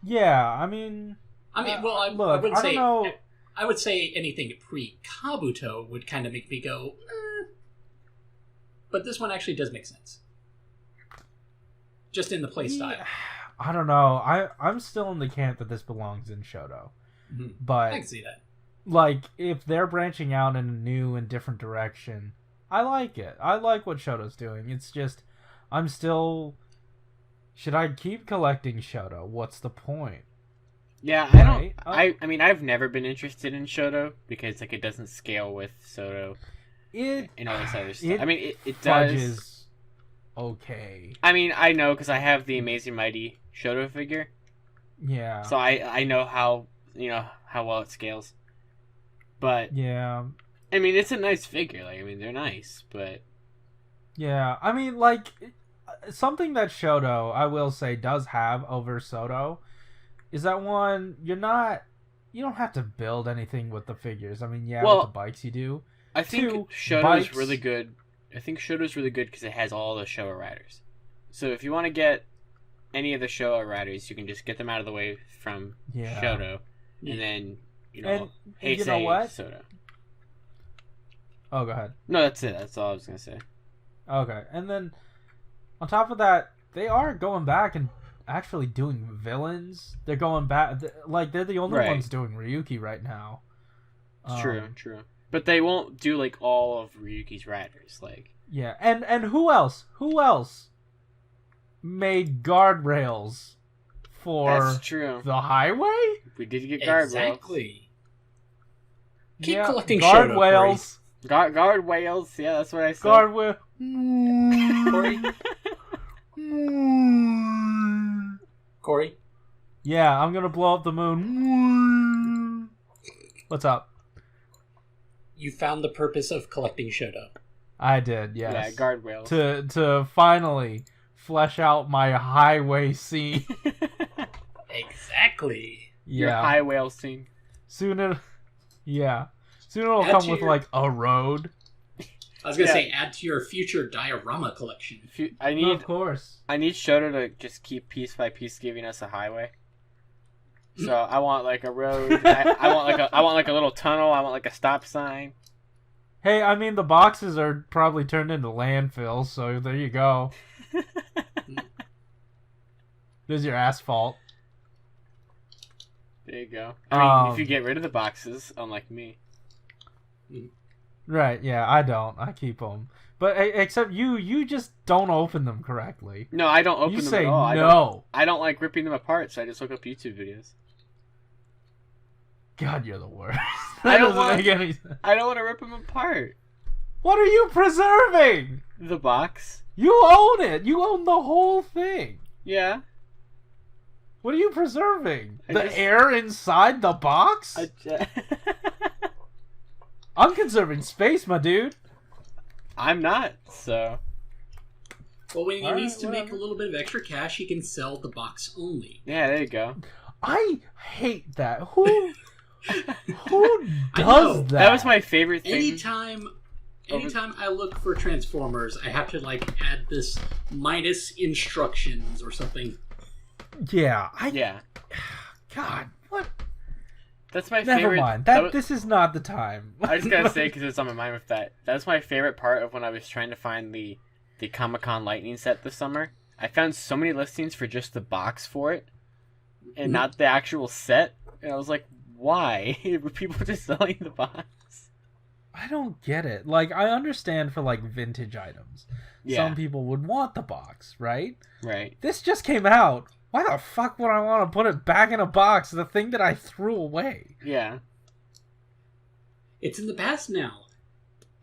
Yeah. I mean, I look, wouldn't say. don't know. I would say anything pre-Kabuto would kind of make me go. but this one actually does make sense. Just in the play style. I don't know. I'm still in the camp that this belongs in Shodo. Mm-hmm. But I can see that. Like, if they're branching out in a new and different direction, I like it. I like what Shodo's doing. It's just, I'm still... Should I keep collecting Shodo? What's the point? Yeah, Right? I mean, I've never been interested in Shodo because, like, it doesn't scale with SO-DO and all this other stuff. I mean, it does. Okay. I mean, I know because I have the Amazing Mighty Shodo figure. Yeah. So I know how well it scales. But yeah, I mean, it's a nice figure. Like, I mean, they're nice, but yeah. I mean, like, something that Shodo, I will say, does have over SO-DO is that one, you don't have to build anything with the figures. I mean, yeah, with the bikes you do. I think Shodo's really good. I think Shodo's really good because it has all the Showa riders. So if you want to get any of the Showa riders, you can just get them out of the way from Shodo, and then you know what? SO-DO. Oh, go ahead. No, that's it. That's all I was gonna say. Okay, and then on top of that, they are going back and actually doing villains. They're going back, like, they're the only ones doing Ryuki right now. True. But they won't do, like, all of Ryuki's riders, like... Yeah, and who else made guardrails for That's true. the highway? We did get guardrails. Exactly. Keep collecting guardrails. Guardrails, yeah, that's what I said. Guardrail. Corey? Yeah, I'm gonna blow up the moon. What's up? You found the purpose of collecting Shodo. I did, yes. Yeah, guardrails. To finally flesh out my highway scene. Exactly. Your high whale scene. Soon it'll come with, like, a road. I was going to say, add to your future diorama collection. Of course. I need Shodo to just keep piece by piece giving us a highway. So I want, like, a road. I want like a little tunnel. I want, like, a stop sign. Hey, I mean, the boxes are probably turned into landfill, so there you go. There's your asphalt. There you go. I mean, if you get rid of the boxes, unlike me. Right, yeah, I don't. I keep them. But except you just don't open them correctly. No, I don't open them at all. No. I don't like ripping them apart, so I just look up YouTube videos. God, you're the worst. I don't want to rip them apart. What are you preserving? The box. You own it. You own the whole thing. Yeah. What are you preserving? Air inside the box? I'm conserving space, my dude. I'm not, so... Well, when he needs to make a little bit of extra cash, he can sell the box only. Yeah, there you go. I hate that. Who does that? That was my favorite thing. Anytime I look for Transformers, I have to, like, add this minus instructions or something. Yeah. Yeah. God, what? That's my favorite. Never mind. This is not the time. I just gotta say, because it's on my mind with that. That's my favorite part of when I was trying to find the Comic-Con Lightning set this summer. I found so many listings for just the box for it, and not the actual set. And I was like, why? Were people just selling the box? I don't get it. Like, I understand for, like, vintage items. Yeah. Some people would want the box, right? Right. This just came out. Why the fuck would I want to put it back in a box, the thing that I threw away? Yeah. It's in the past now.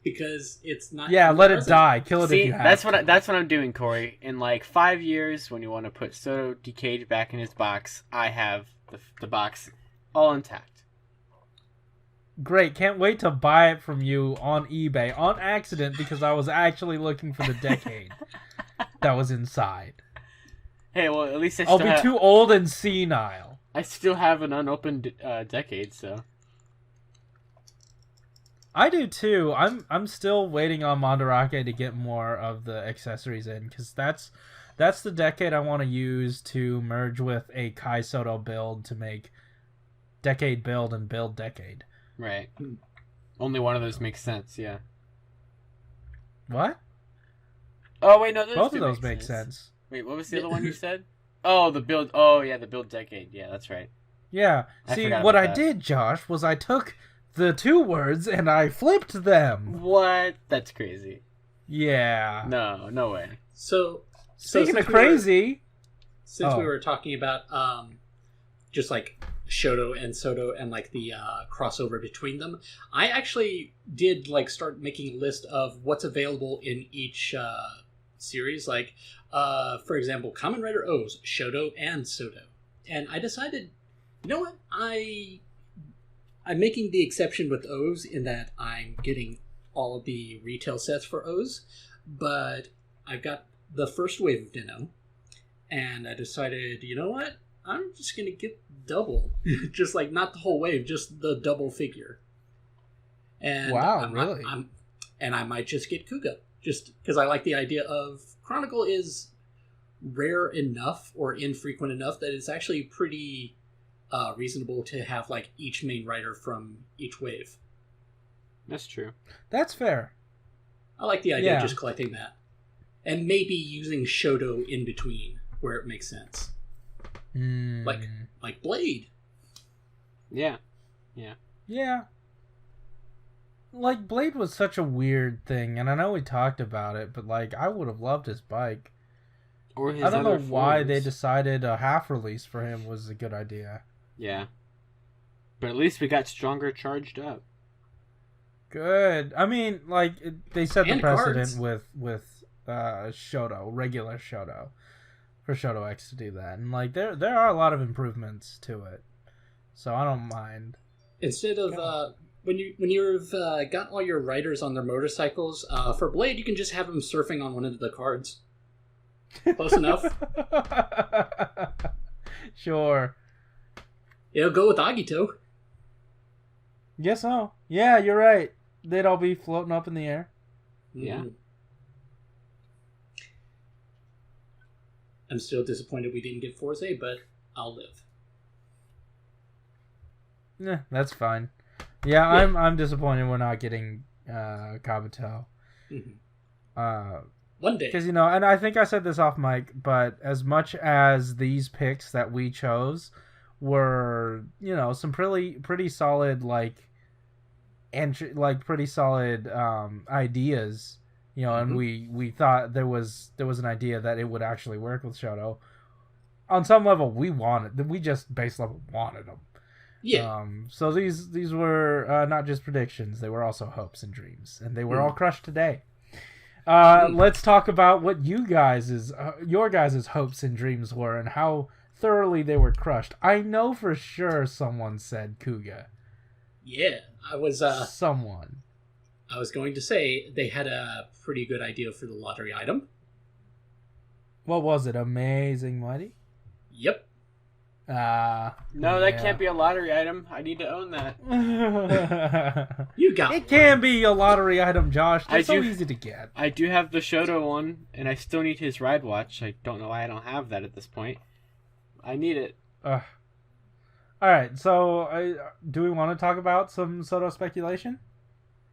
Because it's not... Yeah, let it die. Kill it if you have that's what I'm doing, Corey. In, like, 5 years, when you want to put SO-DO Decade back in his box, I have the box all intact. Great, can't wait to buy it from you on eBay on accident because I was actually looking for the decade that was inside. Hey, well, at least I'll be too old and senile. I still have an unopened decade, so. I do too. I'm still waiting on Mandarake to get more of the accessories in because that's the decade I want to use to merge with a Kai SO-DO build to make decade build and build decade. Right. Only one of those makes sense, yeah. What? Oh wait, no, those Both do of those make make sense. Wait, what was the other one you said? Oh, the build. Oh yeah, the build decade. Yeah, that's right. Yeah. I See, forgot what about I that. did, Josh, was I took the two words and I flipped them. What? That's crazy. Yeah. No way. So Speaking of since we were- crazy, Since we Oh. were talking about just like Shodo and SO-DO and like the crossover between them, I actually did like start making a list of what's available in each series. Like, for example, Kamen Rider O's, Shodo, and SO-DO. And I decided, you know what? I'm making the exception with O's in that I'm getting all of the retail sets for O's, but I've got the first wave of Dino, and I decided, you know what? I'm just going to get double. Just like, not the whole wave, just the double figure. And Wow, really? And I might just get Kuga, just because I like the idea of Chronicle is rare enough or infrequent enough that it's actually pretty reasonable to have like each main writer from each wave. That's true. that's fair. I like the idea Yeah. of just collecting that. And maybe using Shodo in between where it makes sense. Mm. Like Blade. Yeah. Yeah. Like, Blade was such a weird thing, and I know we talked about it, but, like, I would have loved his bike. Or his I don't know other why they forms. decided a half release for him was a good idea. Yeah. But at least we got stronger charged up. Good. I mean, like, they set the And precedent cards. with Shodo, regular Shodo, for shodo-x to do that. And, like, there are a lot of improvements to it. So I don't mind. Instead of when you've got all your riders on their motorcycles, for Blade you can just have them surfing on one of the cards. Close enough. Sure. It'll go with Agito. Guess so. Yeah, you're right. They'd all be floating up in the air. Yeah. Mhm. I'm still disappointed we didn't get Forze, but I'll live. Yeah, that's fine. Yeah, I'm disappointed we're not getting Kabuto. Mhm. One day. Because, you know, and I think I said this off mic, but as much as these picks that we chose were, you know, some pretty solid, like, pretty solid ideas, you know, and we thought there was an idea that it would actually work with Shoto. On some level, we just base level wanted them. Yeah. So these were not just predictions; they were also hopes and dreams, and they were all crushed today. Let's talk about what your guys' hopes and dreams were, and how thoroughly they were crushed. I know for sure someone said Kuga. Yeah. Someone. I was going to say they had a pretty good idea for the lottery item. What was it? Amazing Mighty? Yep. No, that can't be a lottery item. I need to own that. You got It can be a lottery item, Josh. They're I so do- easy to get. I do have the Shoto one, and I still need his ride watch. I don't know why I don't have that at this point. I need it. All right, so do we want to talk about some SO-DO speculation?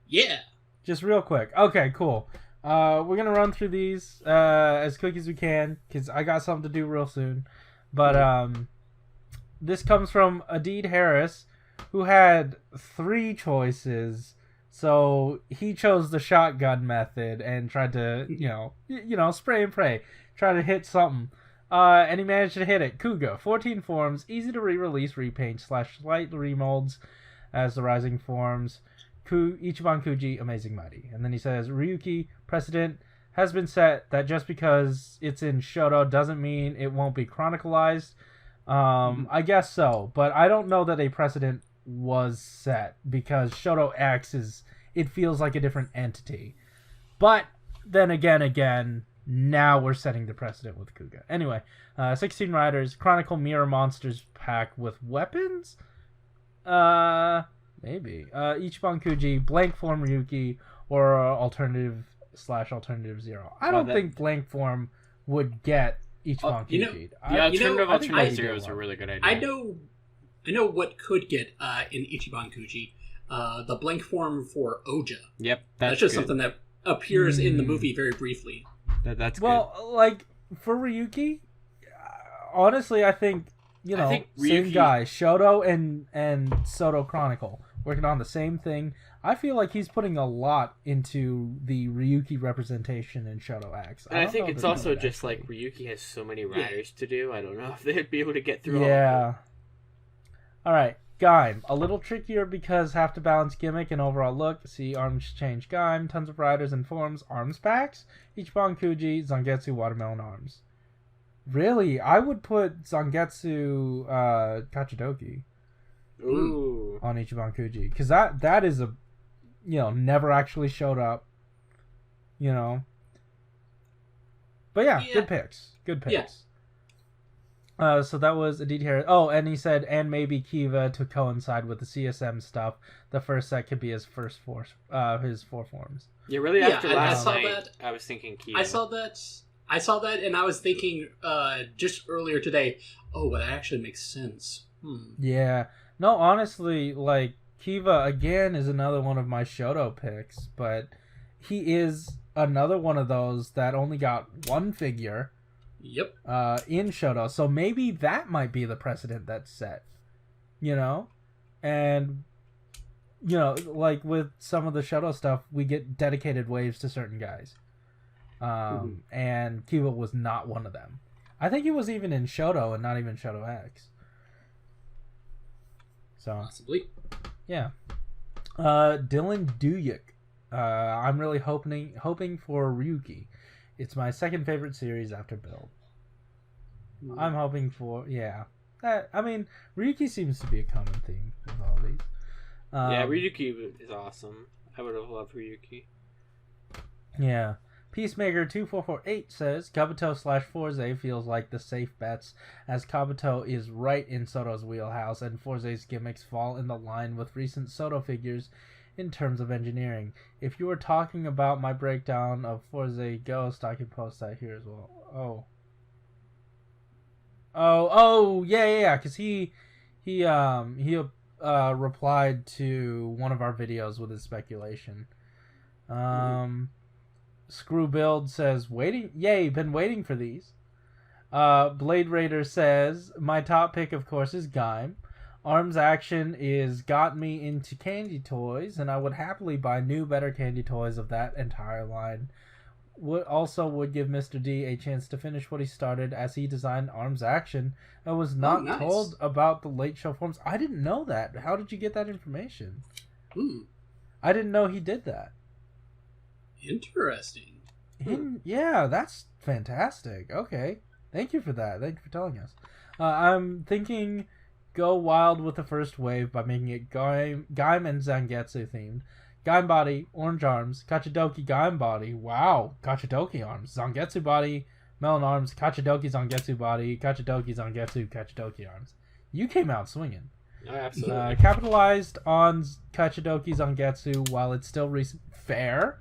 Yeah. Just real quick. Okay, cool. We're gonna run through these as quick as we can because I got something to do real soon. But this comes from Adid Harris, who had 3 choices. So he chose the shotgun method and tried to, you know, spray and pray, try to hit something. And he managed to hit it. Kuga, 14 forms, easy to re-release, repaint / slight remolds as the rising forms. Ichiban Kuji, Amazing Mighty. And then he says, Ryuki, precedent has been set that just because it's in Shoto doesn't mean it won't be chronicalized. I guess so, but I don't know that a precedent was set because shodo-x it feels like a different entity. But then again, now we're setting the precedent with Kuga. Anyway, 16 riders, Chronicle Mirror Monsters pack with weapons? Maybe. Ichiban Kuji, Blank Form Ryuki, or Alternative / 0. I don't think Blank Form would get Ichiban you know- Kuji. The alternative I think maybe zero they is a will. really good idea. I know what could get in Ichiban Kuji. The blank form for Oja. Yep, That's that's just good. something that appears in the movie very briefly. That's well, good. like for Ryuki, honestly, I think I think same Ryuki- guy, Shodo and SO-DO Chronicle, working on the same thing. I feel like he's putting a lot into the Ryuki representation in shodo-x. And I don't think know it's that he also would just actually- like Ryuki has so many riders to do. I don't know if they'd be able to get through all of Yeah. them. All right, Gaim. A little trickier because have to balance gimmick and overall look. See arms change Gaim. Tons of riders and forms. Arms packs. Ichiban Kuji, Zangetsu, Watermelon arms. Really? I would put Zangetsu Kachidoki Ooh. on Ichiban Kuji. Because that is a, never actually showed up. But yeah, good picks. Good picks. So that was Aditi Harris. Oh, and he said, and maybe Kiva to coincide with the CSM stuff. The first set could be his his 4 forms. Yeah, really after last saw night, that. I was thinking Kiva. I saw that, and I was thinking just earlier today, oh, well, that actually makes sense. Yeah. No, honestly, like, Kiva, again, is another one of my Shoto picks, but he is another one of those that only got one figure Yep. in Shoto, so maybe that might be the precedent that's set, and like with some of the Shoto stuff, we get dedicated waves to certain guys, and Kiva was not one of them. I think he was even in Shoto and not even shodo-x. So Possibly. yeah. Dylan Duyuk. I'm really hoping for Ryuki. It's my second favorite series after Build. I'm hoping for Ryuki seems to be a common theme with all these. Yeah, Ryuki is awesome. I would have loved Ryuki. Yeah. Peacemaker 2448 says Kabuto / Forze feels like the safe bets, as Kabuto is right in SO-DO's wheelhouse, and Forze's gimmicks fall in the line with recent SO-DO figures in terms of engineering. If you were talking about my breakdown of Forze Ghost, I can post that here as well. Yeah, because he replied to one of our videos with his speculation. Screw Build says, been waiting for these. Blade Raider says, my top pick, of course, is Gaim. Arms Action is got me into candy toys, and I would happily buy new, better candy toys of that entire line. Would give Mr. D a chance to finish what he started, as he designed Arms Action and was not told about the late show forms. I didn't know that. How did you get that information? I didn't know he did that. Interesting. Yeah, that's fantastic. Okay. Thank you for that. Thank you for telling us. I'm thinking go wild with the first wave by making it Gaim and Zangetsu themed. Gaim body, orange arms, Kachidoki Gaim body. Wow, Kachidoki arms. Zangetsu body, melon arms, Kachidoki Zangetsu body, Kachidoki Zangetsu, Kachidoki arms. You came out swinging. Oh, absolutely. Capitalized on Kachidoki Zangetsu while it's still fair,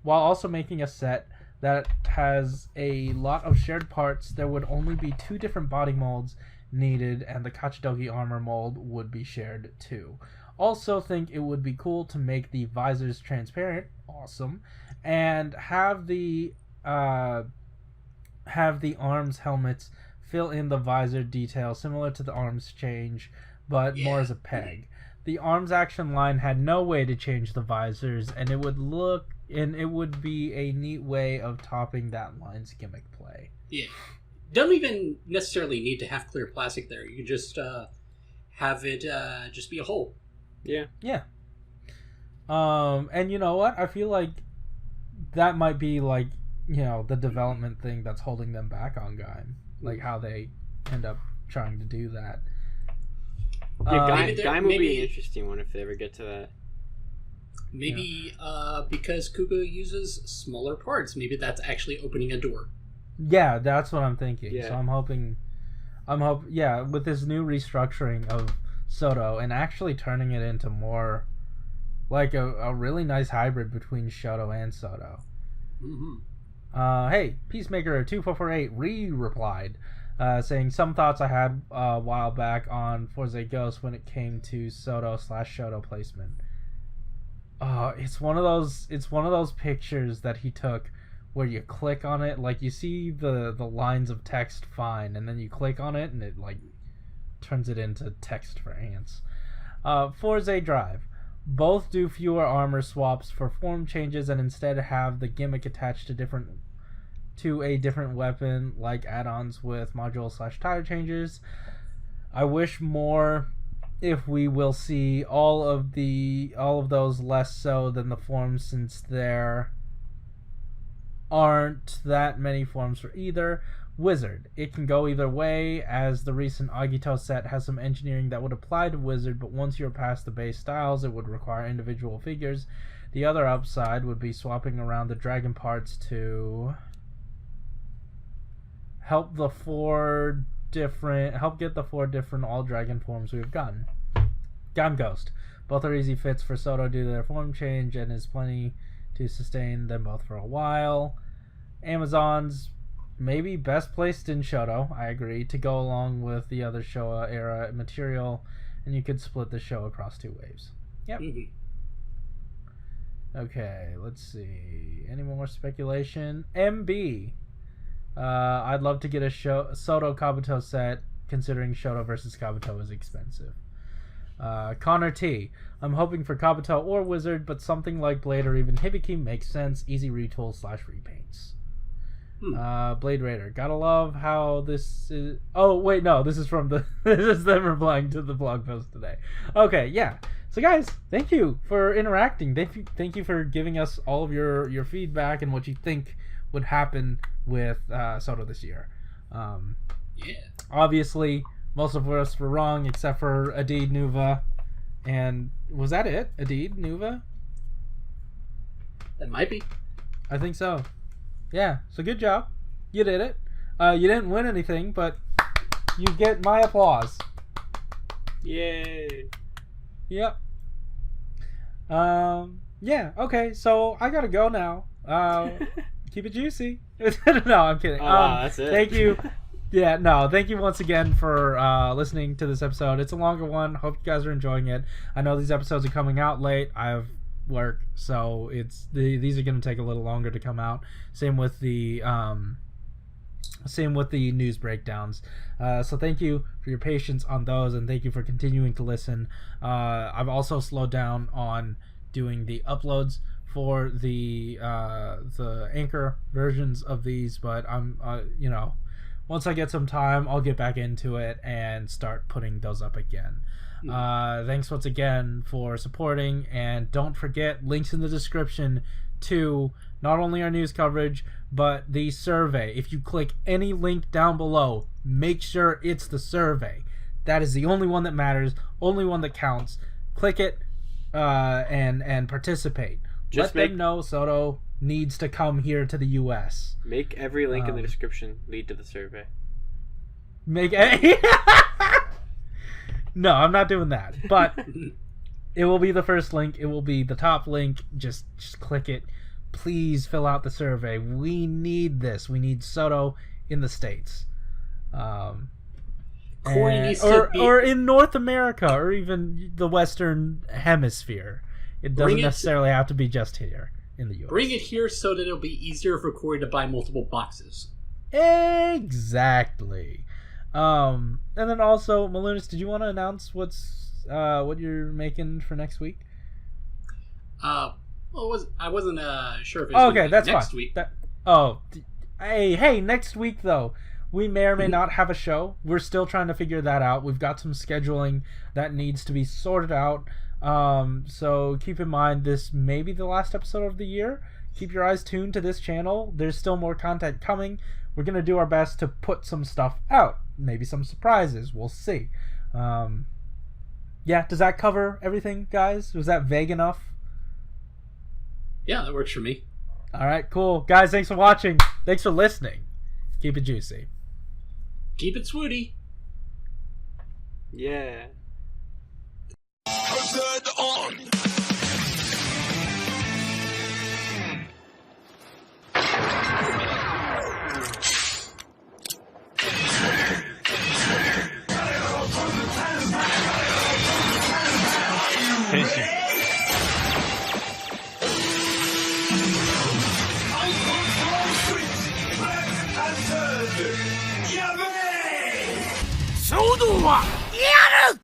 while also making a set that has a lot of shared parts. There would only be 2 different body molds needed, and the Kachidoki armor mold would be shared too. Also think it would be cool to make the visors transparent, awesome, and have the arms helmets fill in the visor detail similar to the arms change, but more as a peg. The Arms Action line had no way to change the visors, and it would be a neat way of topping that line's gimmick play. Yeah. Don't even necessarily need to have clear plastic there. You can just have it just be a hole. Yeah. Yeah. And you know what? I feel like that might be like, the development thing that's holding them back on Gaim. Like how they end up trying to do that. Yeah, Gaim would be an interesting one if they ever get to that. Maybe because Kuga uses smaller parts, maybe that's actually opening a door. Yeah, that's what I'm thinking. Yeah. So I'm hoping, with this new restructuring of SO-DO and actually turning it into more like a really nice hybrid between Shoto and SO-DO. Hey, Peacemaker 2448 replied, saying some thoughts I had a while back on Forza Ghost when it came to SO-DO / Shoto placement. It's one of those pictures that he took where you click on it, like you see the lines of text fine, and then you click on it and it like turns it into text for ants. Forza Drive. Both do fewer armor swaps for form changes and instead have the gimmick attached to a different weapon, like add-ons with module/tire changes. I wish more if we will see all of those less so than the forms, since there aren't that many forms for either. Wizard. It can go either way, as the recent Agito set has some engineering that would apply to Wizard, but once you're past the base styles, it would require individual figures. The other upside would be swapping around the dragon parts to help get the 4 different all dragon forms we've gotten. Gone Ghost. Both are easy fits for SO-DO due to their form change, and is plenty to sustain them both for a while. Amazon's maybe best placed in Shodo, I agree, to go along with the other Showa era material, and you could split the show across 2 waves. Yep. Mm-hmm. Okay, let's see. Any more speculation? MB. I'd love to get a SO-DO Kabuto set, considering Shodo versus Kabuto is expensive. Connor T. I'm hoping for Kabuto or Wizard, but something like Blade or even Hibiki makes sense. Easy retools/repaints. Blade Raider. Gotta love how this is... Oh, wait, no. This is from the... this is them replying to the blog post today. Okay, yeah. So, guys, thank you for interacting. Thank you for giving us all of your feedback and what you think would happen with SO-DO this year. Yeah. Obviously, most of us were wrong, except for Adid, Nuva, and... Was that it? Adid, Nuva? That might be. I think so. Yeah, so good job. You did it. You didn't win anything, but you get my applause. Yay. Yep. Yeah, okay, so I gotta go now. Keep it juicy. No, I'm kidding. Oh, wow, that's it. Thank you. Yeah, no, thank you once again for listening to this episode. It's a longer one. Hope you guys are enjoying it. I know these episodes are coming out late. I have work, so these are going to take a little longer to come out. Same with the news breakdowns. So thank you for your patience on those, and thank you for continuing to listen. I've also slowed down on doing the uploads for the Anchor versions of these, but I'm once I get some time, I'll get back into it and start putting those up again. Thanks once again for supporting, and don't forget, links in the description to not only our news coverage but the survey. If you click any link down below, make sure it's the survey. That is the only one that matters, only one that counts. Click it and participate. Let them know SO-DO needs to come here to the US. Make every link in the description lead to the survey. No, I'm not doing that. But it will be the first link. It will be the top link. Just click it. Please fill out the survey. We need this. We need SO-DO in the States. Or in North America, or even the Western Hemisphere. It doesn't necessarily have to be just here in the US. Bring it here so that it'll be easier for Corey to buy multiple boxes. Exactly. And then also, Malunis, did you want to announce what you're making for next week? I wasn't sure if it was okay, that's next fine. week. Hey, next week though, we may or may not have a show. We're still trying to figure that out. We've got some scheduling that needs to be sorted out. So keep in mind, this may be the last episode of the year. Keep your eyes tuned to this channel. There's still more content coming. We're going to do our best to put some stuff out. Maybe some surprises. We'll see. Yeah, does that cover everything, guys? Was that vague enough? Yeah, that works for me. Alright, cool. Guys, thanks for watching. Thanks for listening. Keep it juicy. Keep it swooty. Yeah. Hazard on! Finish it. 衝動は